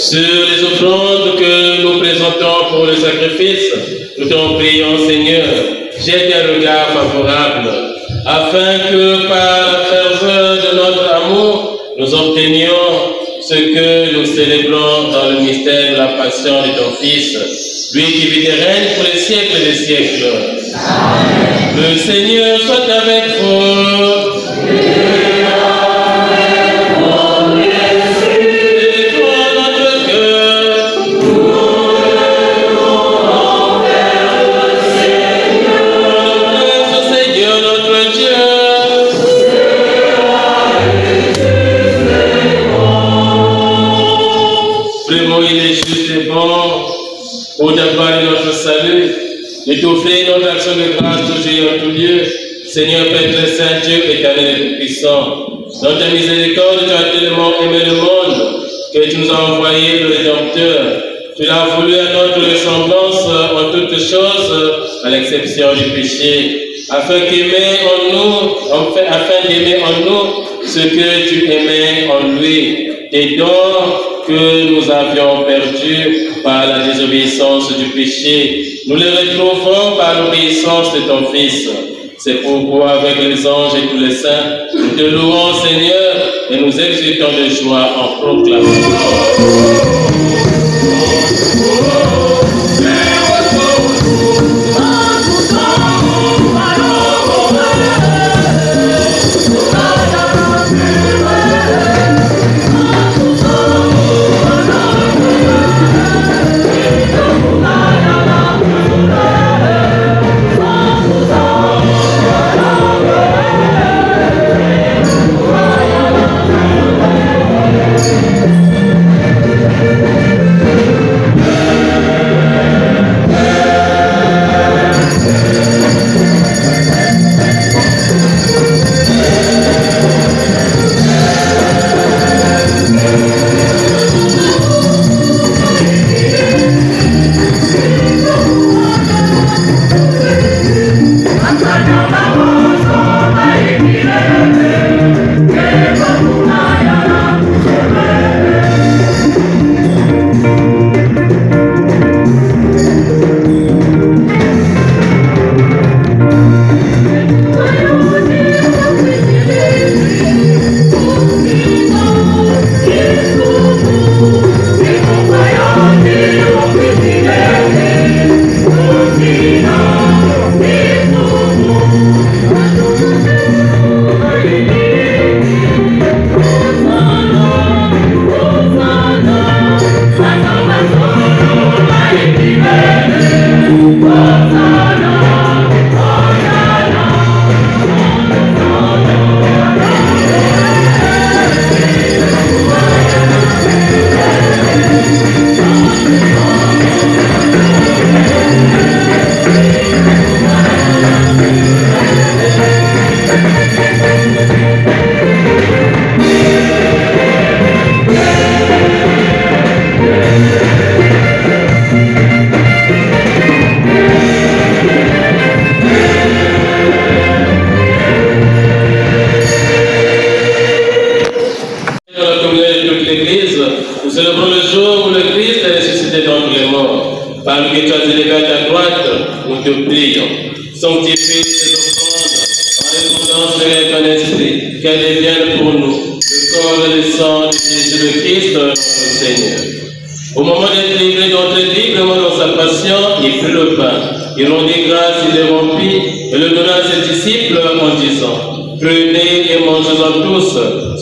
Sur les offrandes que nous présentons pour le sacrifice, nous t'en prions, Seigneur, jette un regard favorable, afin que par la ferveur de notre amour, nous obtenions ce que nous célébrons dans le mystère de la passion de ton Fils, lui qui vit et règne pour les siècles des siècles. Amen. Le Seigneur soit avec vous. Pour d'avoir notre salut, de t'offrir notre action de grâce toujours en tout lieu, Seigneur Père très Saint, Dieu éternel et tout-puissant. Dans ta miséricorde, tu as tellement aimé le monde que tu nous as envoyé le Rédempteur. Tu l'as voulu à notre ressemblance en toutes choses, à l'exception du péché, afin d'aimer en nous ce que tu aimais en lui, tes dons que nous avions perdus par la désobéissance du péché. Nous les retrouvons par l'obéissance de ton Fils. C'est pourquoi, avec les anges et tous les saints, nous te louons, Seigneur, et nous exultons de joie en proclamant.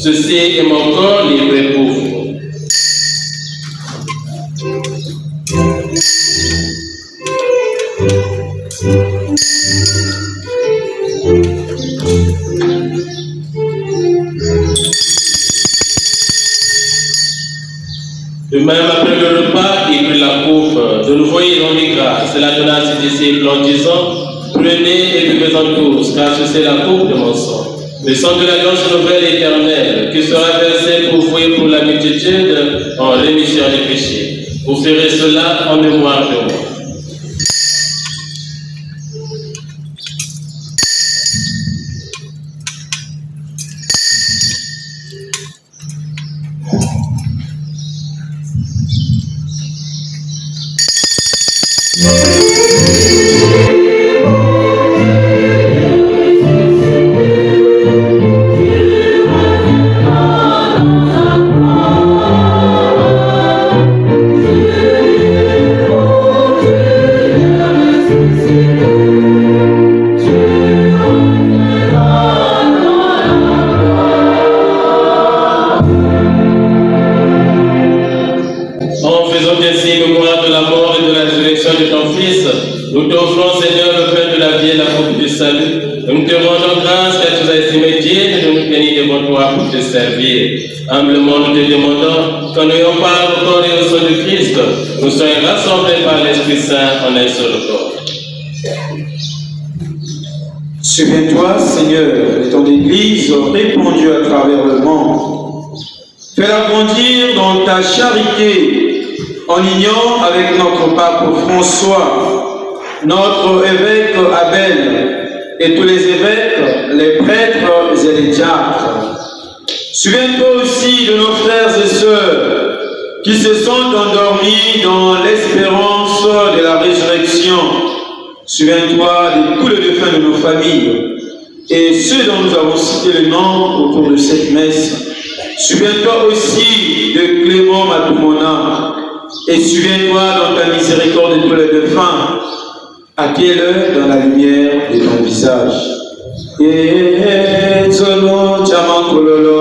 Ceci est mon corps livré pour vous. De même, après le repas, il prit la coupe. De nouveau, il rendit grâce. Cela donna à ses disciples en disant, prenez et buvez-en tous, car c'est la coupe de mon sang. Le sang de l'alliance nouvelle éternelle, qui sera versé pour vous et pour la multitude en rémission des péchés. Vous ferez cela en mémoire de moi. Nous t'offrons, Seigneur, le pain de la vie et la coupe du salut. Nous te rendons grâce car tu as estimé digne de nous tenir devant toi pour te servir. Humblement, nous te demandons qu'en n'ayant pas au corps et au sang de Christ, nous soyons rassemblés par l'Esprit Saint en un seul corps. Souviens-toi, Seigneur, de ton Église répandue à travers le monde. Fais-la grandir dans ta charité, en union avec notre pape François, notre évêque Abel et tous les évêques, les prêtres et les diacres. Souviens-toi aussi de nos frères et sœurs qui se sont endormis dans l'espérance de la résurrection. Souviens-toi des tous les défunts de nos familles et ceux dont nous avons cité le nom au cours de cette messe. Souviens-toi aussi de Clément Matoumona et souviens-toi dans ta miséricorde de tous les défunts. Accueille-le dans la lumière de ton visage. Et Zono Tchamakololo.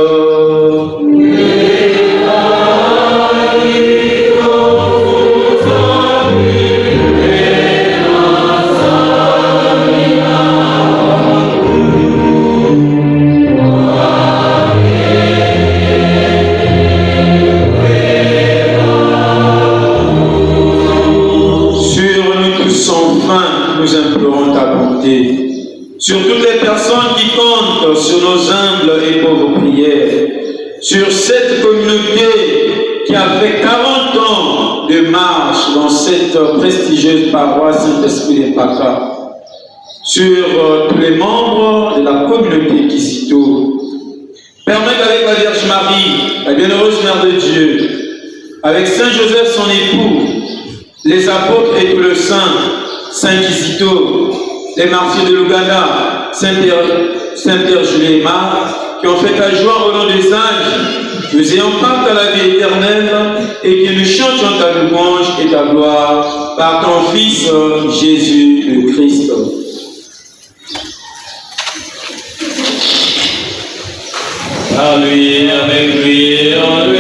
Sur toutes les personnes qui comptent sur nos humbles et pauvres prières, sur cette communauté qui a fait 40 ans de marche dans cette prestigieuse paroisse Saint-Esprit de Paka, sur tous les membres de la communauté Kizito. Permets qu'avec la Vierge Marie, la bienheureuse Mère de Dieu, avec Saint Joseph son époux, les apôtres et tout le saint, Saint Kizito, les martyrs de l'Ouganda, Saint-Pierre Jules et Marc, qui ont fait ta joie au nom des âges, nous ayons part à la vie éternelle et que nous chantions ta louange et ta gloire par ton Fils Jésus le Christ. À lui, avec lui, en lui.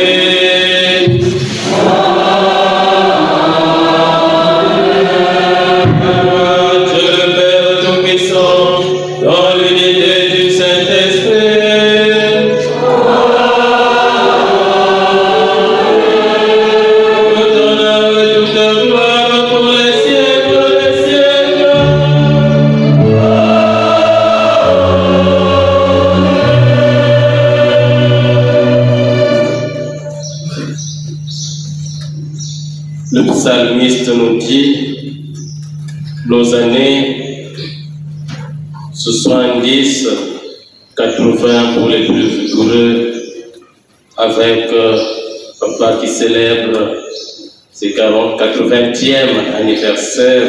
Le psalmiste nous dit, nos années 70, 80 pour les plus vigoureux, avec papa qui célèbre ses 80e anniversaire.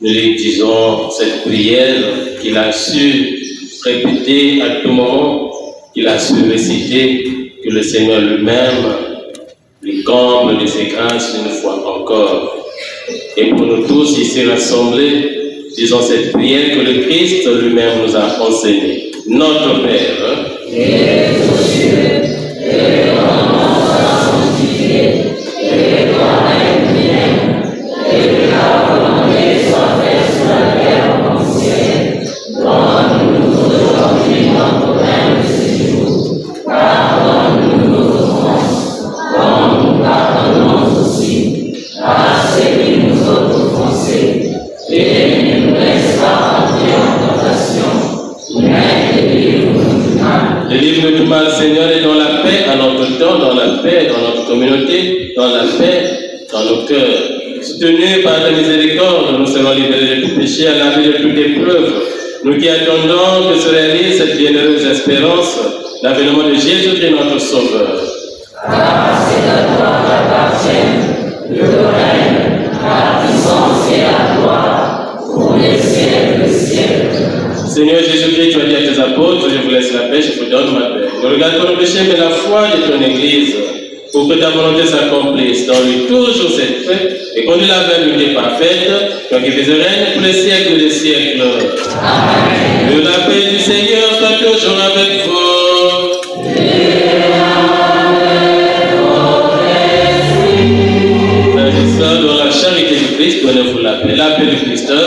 Nous lui disons cette prière qu'il a su répéter à tout moment, qu'il a su réciter, que le Seigneur lui-même lui comble de ses grâces une fois encore. Et pour nous tous ici rassemblés, disons cette prière que le Christ lui-même nous a enseignée. Notre Père, qui es aux cieux, que ton nom soit sanctifié, que ton règne vienne, que ta volonté soit faite sur la terre comme au ciel. Donne-nous aujourd'hui notre pain de ce jour. Pardonne-nous nos offenses, comme nous pardonnons aussi à ceux qui nous ont offensés. Et ne nous laisse pas entrer en tentation, mais délivre-nous du mal. Délivre-nous du mal, Seigneur, et dans la paix à notre temps, dans la paix dans notre communauté, dans la paix dans nos cœurs. Soutenus par ta miséricorde, nous serons libérés de tout péché, à l'abri de toute épreuve. Nous qui attendons que se réalise cette bienheureuse espérance, l'avènement de Jésus-Christ, notre Sauveur. Car c'est à toi qu'appartiennent le règne, regarde pas nos péchés, mais la foi de ton Église, pour que ta volonté s'accomplisse dans lui toujours cette paix, et conduis la vers l'unité parfaite, toi qui fais règne pour les siècles des siècles. Amen. Que la paix du Seigneur soit toujours avec vous. Agissant dans la charité du Christ, donnez-vous la paix du Christ. Amen.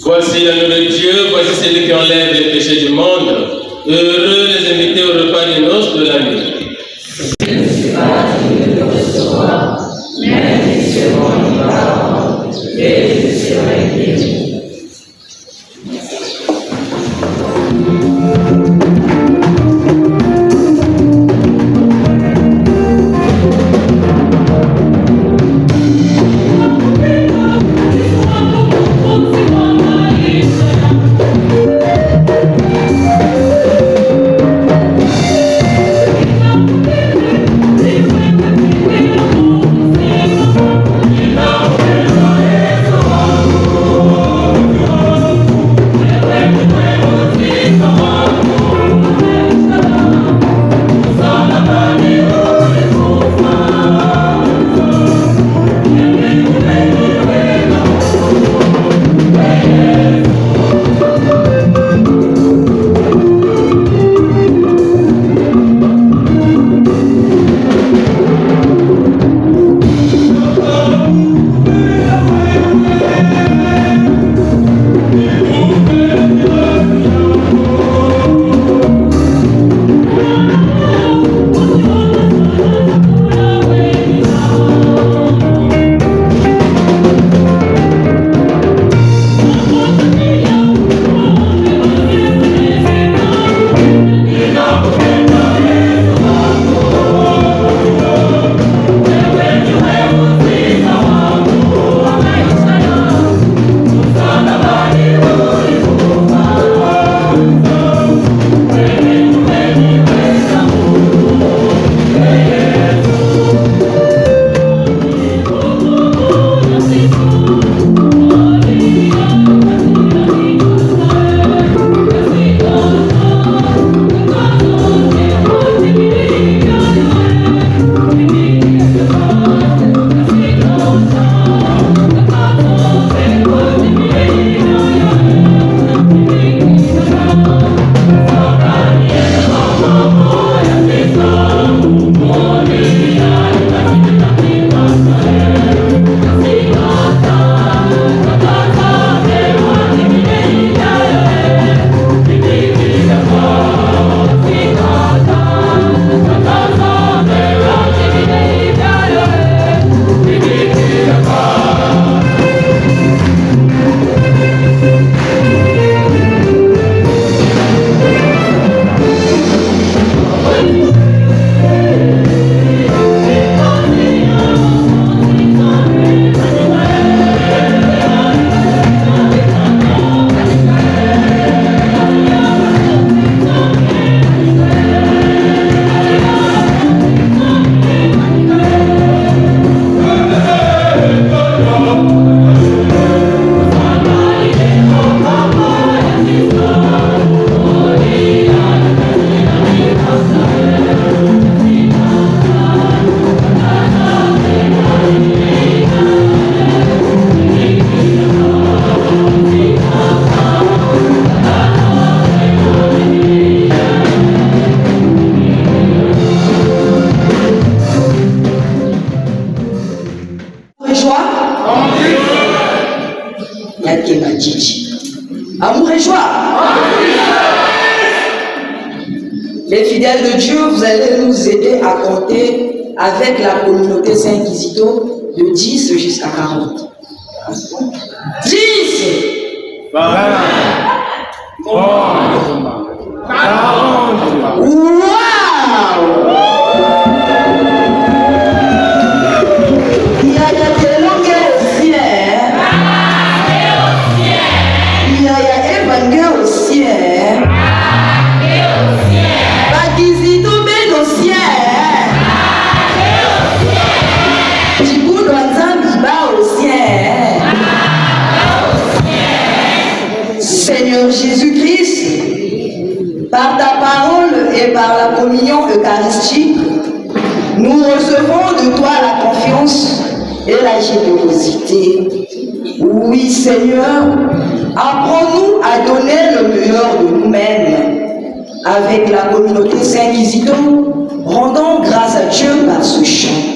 Voici l'agneau de Dieu, voici celui qui enlève les péchés du monde. Heureux les invités au repas des noces de la nuit. Je ne suis pas digne de recevoir, mais dis seulement une parole, et je serai guéri. Amen. Yakena Chichi. Amour et joie. Les fidèles de Dieu, vous allez nous aider à compter avec la communauté Saint-Inquisito de 10 jusqu'à 40. 10 20 30 40 Waouh! Il y a des langues aussi, il y a évangile aussi, Bakizito ben aussi, Djikou Douanzambiba aussi, Seigneur Jésus-Christ, par ta parole et par la communion eucharistique, nous recevons de toi la confiance et la générosité. Oui, Seigneur, apprends-nous à donner le meilleur de nous-mêmes. Avec la communauté Saint-Inquisito, rendons grâce à Dieu par ce chant.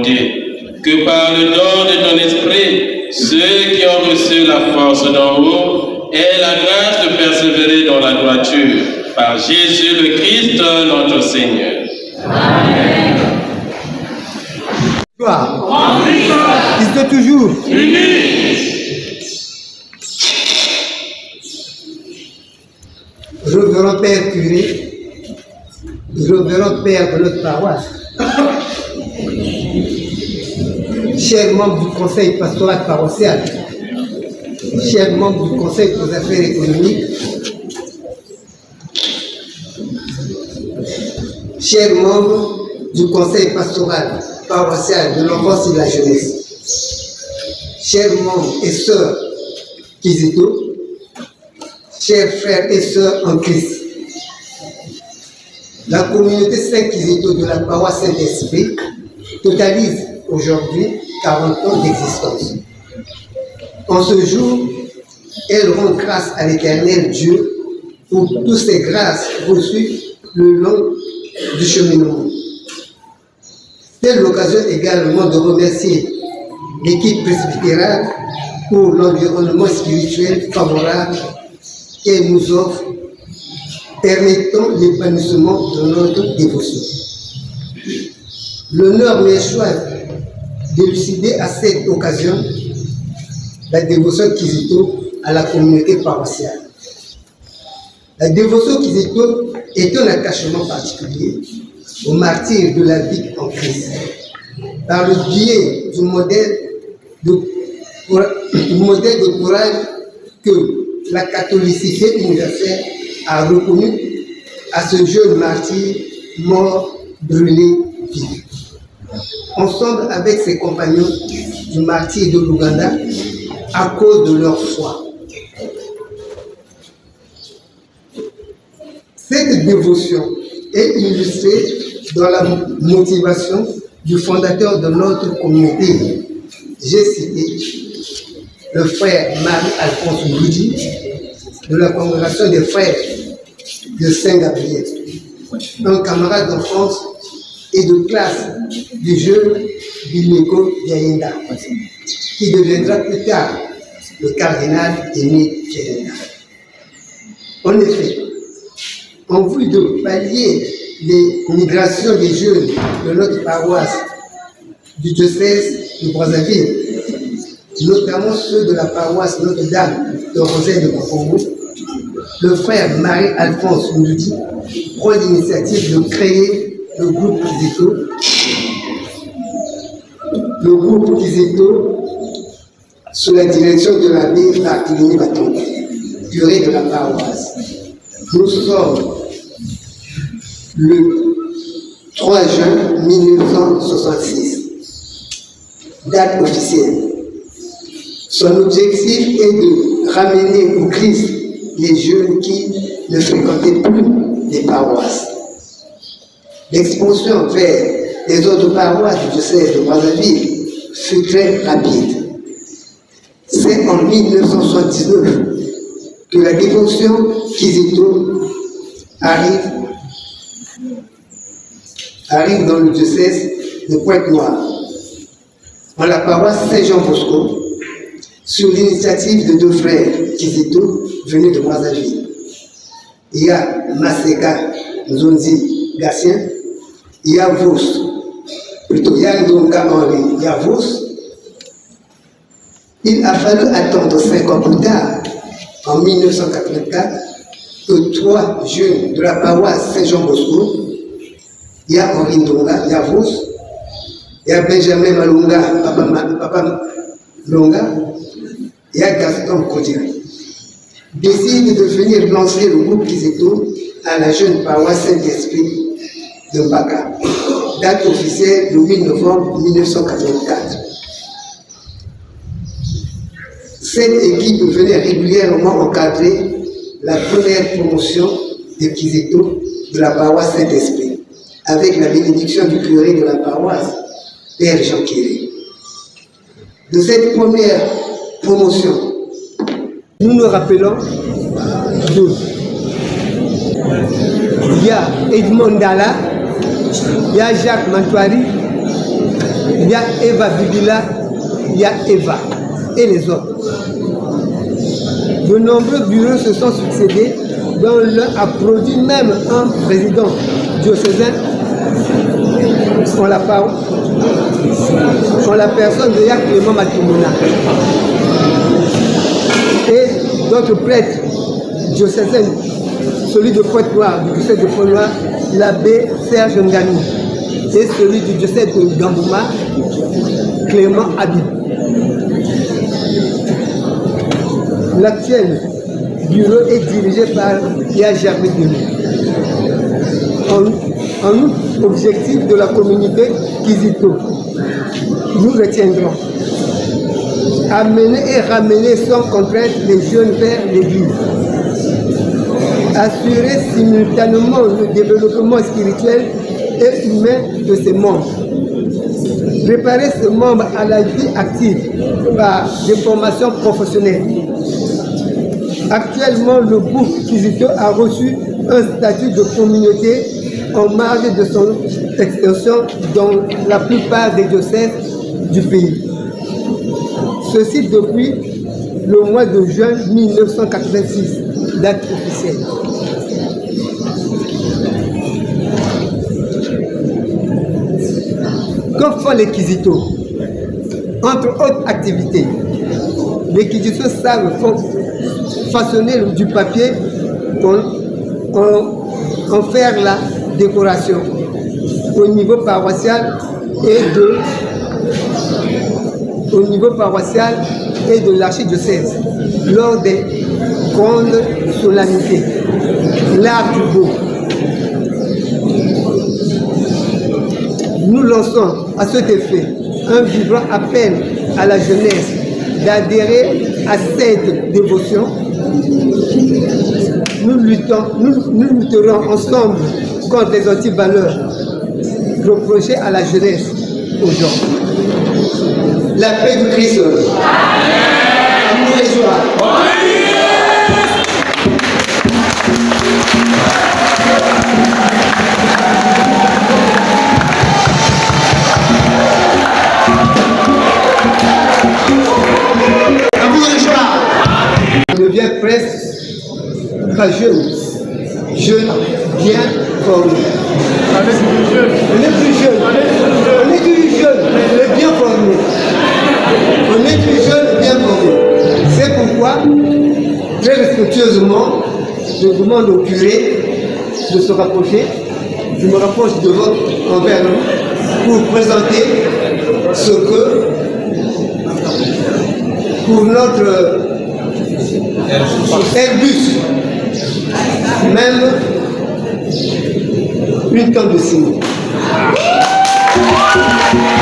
volonté, que par le don de ton esprit, ceux qui ont reçu la force d'en haut aient la grâce de persévérer dans la droiture, par Jésus le Christ, notre Seigneur. Amen. Christ toujours. Révérend Père curé, révérend Père de notre paroisse, chers membres du Conseil pastoral paroissial, chers membres du Conseil aux affaires économiques, chers membres du Conseil pastoral paroissial de l'enfance et de la jeunesse, chers membres et sœurs Kizito, chers frères et sœurs en Christ, la communauté Saint-Kizito de la paroisse Saint-Esprit totalise aujourd'hui 40 ans d'existence. En ce jour, elle rend grâce à l'Éternel Dieu pour toutes ces grâces reçues le long du cheminement. C'est l'occasion également de remercier l'équipe presbytérale pour l'environnement spirituel favorable qu'elle nous offre, permettant l'épanouissement de notre dévotion. L'honneur m'est choisi d'élucider à cette occasion la dévotion Kizito à la communauté paroissiale. La dévotion Kizito est un attachement particulier aux martyrs de la vie en Christ, par le biais du modèle de courage que la catholicité universelle a reconnu à ce jeune martyr mort, brûlé, vif. Ensemble avec ses compagnons du martyr de l'Ouganda, à cause de leur foi. Cette dévotion est illustrée dans la motivation du fondateur de notre communauté. J'ai cité le frère Marie-Alphonse Moudi de la congrégation des frères de Saint-Gabriel, un camarade d'enfance et de classe du jeune Bileko Diaïnda, qui deviendra plus tard le cardinal Émile Diaïnda. En effet, en vue de pallier les migrations des jeunes de notre paroisse du diocèse de Brazzaville, notamment ceux de la paroisse Notre-Dame de Rosaire de Congo, le frère Marie-Alphonse Moudi prend l'initiative de créer le groupe Kizito. Le groupe Kizito, sous la direction de l'abbé Barthélemy Baton, curé de la paroisse. Nous sommes le 3 juin 1966, date officielle. Son objectif est de ramener au Christ les jeunes qui ne fréquentaient plus les paroisses. L'expansion vers les autres paroisses du diocèse de Brazzaville fut très rapide. C'est en 1979 que la dévotion Kizito arrive dans le diocèse de Pointe-Noire, en la paroisse Saint-Jean-Bosco, sur l'initiative de deux frères Kizito venus de Brazzaville. Il y a Maseka Nzonzi Gatien, il y a Vos, plutôt il y a Ndonga Henri, il y a Vos. Il a fallu attendre 5 ans plus tard, en 1984, que 3 jeunes de la paroisse Saint-Jean-Bosco, il y a Henri Ndonga, il y a Vos, il y a Benjamin Malunga, Papa Longa, il y a Gaston Kodira, décide de venir lancer le groupe Kizito à la jeune paroisse Saint-Esprit de Mbaka, date officielle le 8 novembre 1984. Cette équipe venait régulièrement encadrer la première promotion de Kizito de la paroisse Saint-Esprit, avec la bénédiction du curé de la paroisse, Père Jean Kéré. De cette première promotion, nous nous rappelons deux. Il y a Edmond Dalla, il y a Jacques Mantoiri, il y a Eva Bibila, il y a Eva et les autres. De nombreux bureaux se sont succédés, dont l'un a produit même un président diocésain en la personne de Jacques Clément Matumuna. Et d'autres prêtres diocésains, celui de Pointe-Noire, du diocèse de Pointe-Noire, l'abbé Serge Ngani, et celui du diocèse de Gambouma, Clément Habib. L'actuel bureau est dirigé par Pierre Germain Denis. En outre, objectif de la communauté Kizito, nous retiendrons amener et ramener sans contrainte les jeunes vers l'Église, assurer simultanément le développement spirituel et humain de ces membres, préparer ces membres à la vie active par des formations professionnelles. Actuellement, le groupe Kizito a reçu un statut de communauté en marge de son extension dans la plupart des diocèses du pays. Ceci depuis le mois de juin 1986, date officielle. Que font les Kizito? Entre autres activités, les Kizito savent façonner du papier en faire la décoration au niveau paroissial et de l'archidiocèse lors des grandes solennités. L'art du beau. Nous lançons à cet effet un vibrant appel à la jeunesse d'adhérer à cette dévotion. Nous lutterons ensemble contre les antivaleurs reprochées à la jeunesse aujourd'hui. La paix du Christ. Amour et joie. Amour et joie. On devient presque pas jeune, bien formé. On est plus jeune, mais bien formé. On est plus jeune, bien formé. C'est pourquoi, très respectueusement, je demande au curé de se rapprocher. Je me rapproche envers nous pour présenter ce que, pour notre Airbus, même une tonne de ciment. Amen.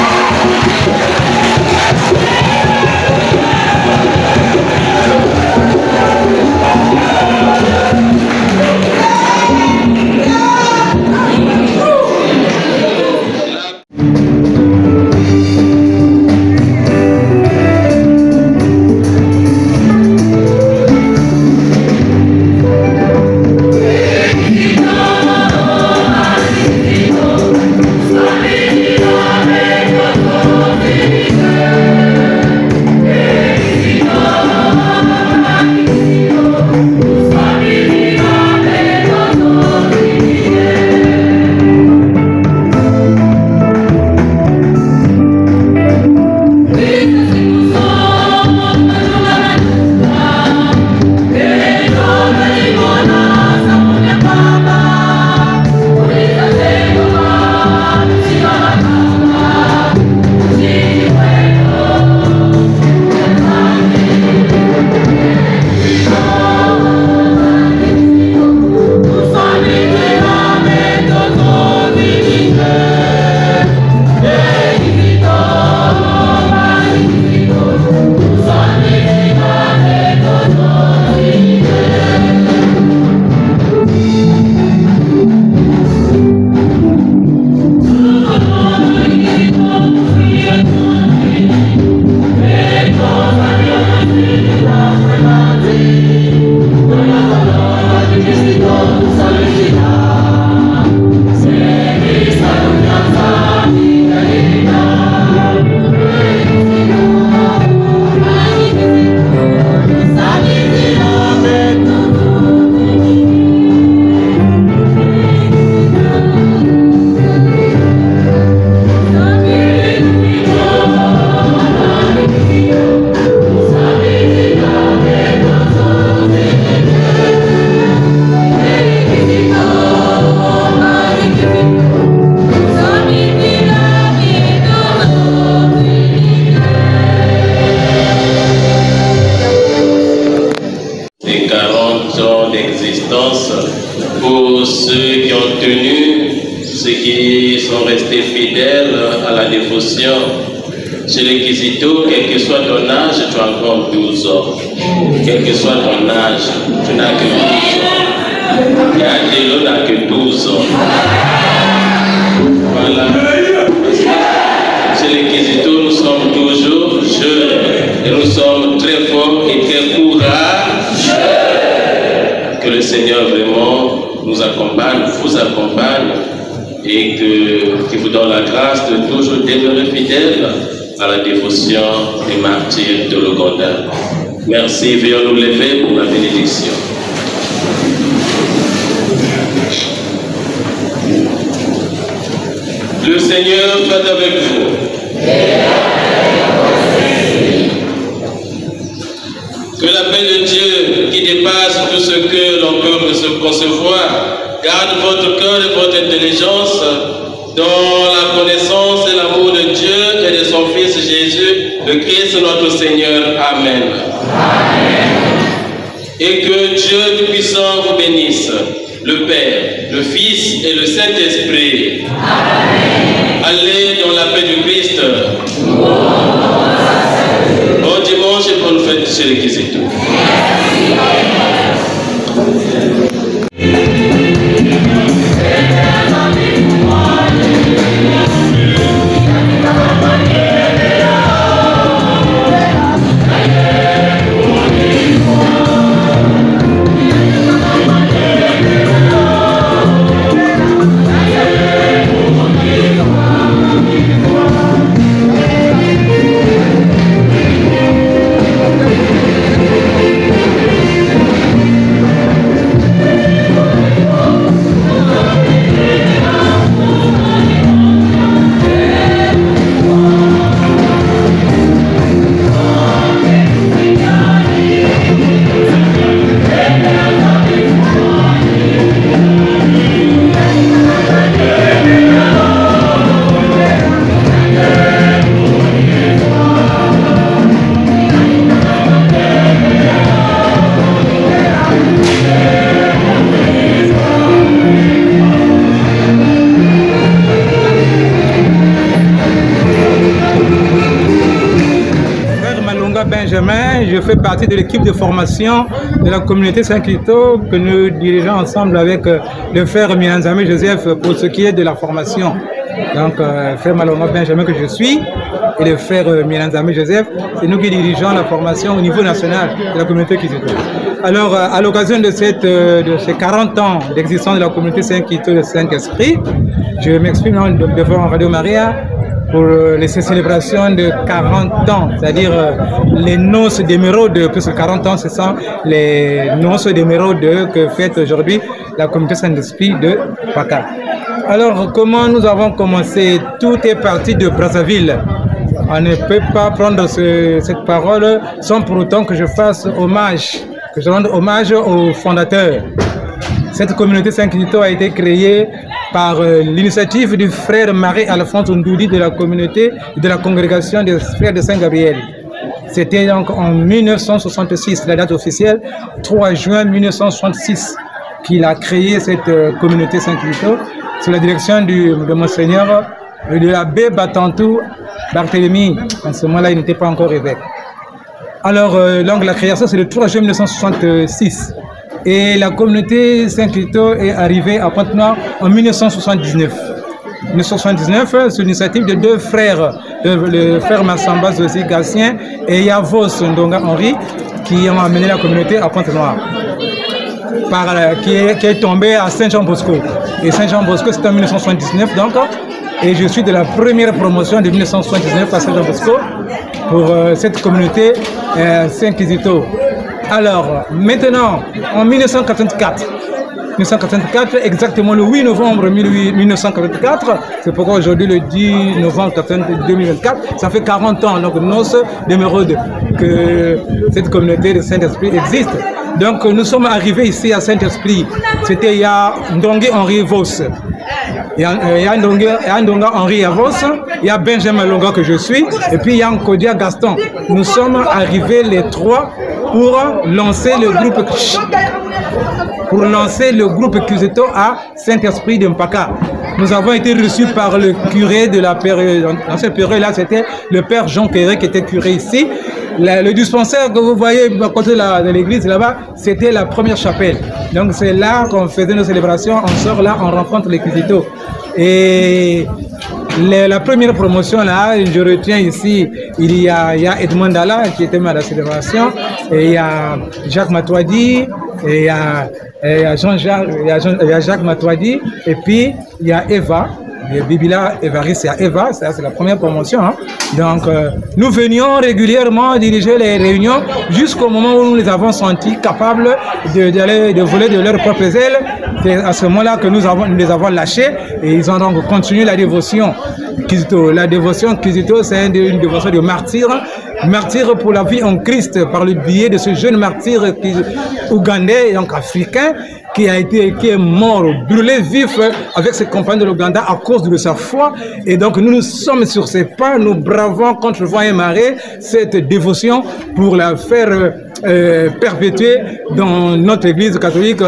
reconnaissance pour ceux qui ont tenu, ceux qui sont restés fidèles à la dévotion. Chez les Kizito, quel que soit ton âge, tu as encore 12 ans. Quel que soit ton âge, tu n'as que 12 ans. Et Angelo n'a que 12 ans. Voilà. Chez les Kizito, nous sommes toujours jeunes. Et nous sommes très forts et très courageux. Que le Seigneur vraiment nous accompagne, vous accompagne et qu'il vous donne la grâce de toujours demeurer fidèle à la dévotion des martyrs de l'Ouganda. Merci, veuillons nous lever pour la bénédiction. Le Seigneur soit avec vous. Que la paix de Dieu, qui dépasse tout ce que l'on peut se concevoir, garde votre cœur et votre intelligence dans la connaissance et l'amour de Dieu et de son Fils Jésus, le Christ notre Seigneur. Amen. Amen. Et que Dieu Tout-Puissant vous bénisse, le Père, le Fils et le Saint-Esprit. Amen. Allez dans la paix du Christ. Bon dimanche et bonne fête chez les Kizito. Je fais partie de l'équipe de formation de la communauté Saint-Quito que nous dirigeons ensemble avec le frère Milanzame Joseph pour ce qui est de la formation. Donc, frère Malonga Benjamin que je suis et le frère Milanzame Joseph, c'est nous qui dirigeons la formation au niveau national de la communauté Kizito. Alors, à l'occasion de ces 40 ans d'existence de la communauté Saint-Quito de Saint-Esprit, je m'exprime devant Radio Maria pour les célébrations de 40 ans, c'est-à-dire les noces d'émeraude, plus de 40 ans, ce sont les noces d'émeraude que fête aujourd'hui la communauté Saint-Esprit de Paka. Alors, comment nous avons commencé? Tout est parti de Brazzaville. On ne peut pas prendre cette parole sans pour autant que je fasse hommage, que je rende hommage aux fondateurs. Cette communauté Saint-Quito a été créée par l'initiative du frère Marie-Alphonse Ndoudi de la communauté de la congrégation des frères de Saint-Gabriel. C'était donc en 1966, la date officielle, 3 juin 1966, qu'il a créé cette communauté Saint-Quito sous la direction de Monseigneur de l'abbé Batantou Barthélemy. En ce moment-là, il n'était pas encore évêque. Alors, donc, la création, c'est le 3 juin 1966. Et la communauté Saint-Quito est arrivée à Pointe-Noire en 1979. 1979, sur l'initiative de deux frères, le frère Massamba Zossi Gassien et Yavos Ndonga Henri, qui ont amené la communauté à Pointe-Noire, qui est tombé à Saint-Jean-Bosco. Et Saint-Jean-Bosco, c'était en 1979 donc. Et je suis de la première promotion de 1979 à Saint-Jean-Bosco pour cette communauté Saint-Kizito. Alors, maintenant, en 1984, exactement le 8 novembre 1984, c'est pourquoi aujourd'hui, le 10 novembre 2024, ça fait 40 ans, donc noces d'émeraude, que cette communauté de Saint-Esprit existe. Donc, nous sommes arrivés ici à Saint-Esprit. C'était il y a Ndongue Henri Vos. Il y a Ndonga Henri Vos, il y a Benjamin Longa que je suis, et puis il y a Nkodia Gaston. Nous sommes arrivés les trois pour lancer le groupe pour lancer le groupe Kizito à Saint-Esprit de Mpaka. Nous avons été reçus par le curé de la période. Dans cette période-là, c'était le père Jean Kéré qui était curé ici. Le dispensaire que vous voyez à côté de l'église là-bas, c'était la première chapelle. Donc c'est là qu'on faisait nos célébrations. On sort là, on rencontre les Kizito. Et la première promotion là, je retiens ici, il y a Edmond Dalla qui était à la célébration, et il y a Jacques Matouadi, et il y a Jacques Matouadi, et puis il y a Eva. Bibila Evaris et Eva, c'est la première promotion. Hein. Donc, nous venions régulièrement diriger les réunions jusqu'au moment où nous les avons sentis capables de voler de leurs propres ailes. C'est à ce moment-là que nous les avons lâchés et ils ont donc continué la dévotion Kizito. La dévotion Kizito, c'est une dévotion de martyr. Martyr pour la vie en Christ par le biais de ce jeune martyr ougandais, donc africain, qui est mort, brûlé vif avec ses compagnons de l'Ouganda à cause de sa foi. Et donc nous sommes sur ses pas, nous bravons contre vent et marée cette dévotion pour la faire perpétuer dans notre église catholique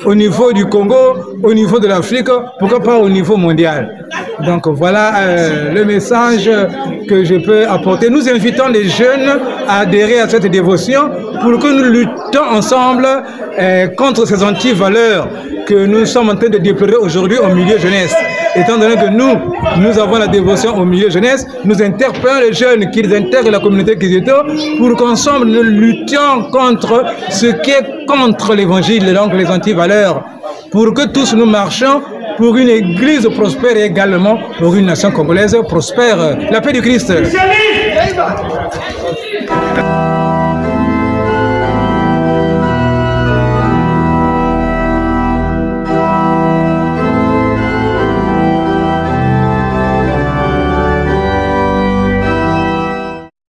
au niveau du Congo, au niveau de l'Afrique, pourquoi pas au niveau mondial. Donc voilà le message que je peux apporter. Nous invitons les jeunes à adhérer à cette dévotion pour que nous luttions ensemble contre ces anti-valeurs que nous sommes en train de déplorer aujourd'hui au milieu jeunesse. Étant donné que nous avons la dévotion au milieu jeunesse, nous interpellons les jeunes qu'ils intègrent la communauté Kizito pour qu'ensemble nous luttions contre ce qui est contre l'évangile, donc les anti-valeurs, pour que tous nous marchions pour une église prospère et également pour une nation congolaise prospère. La paix du Christ.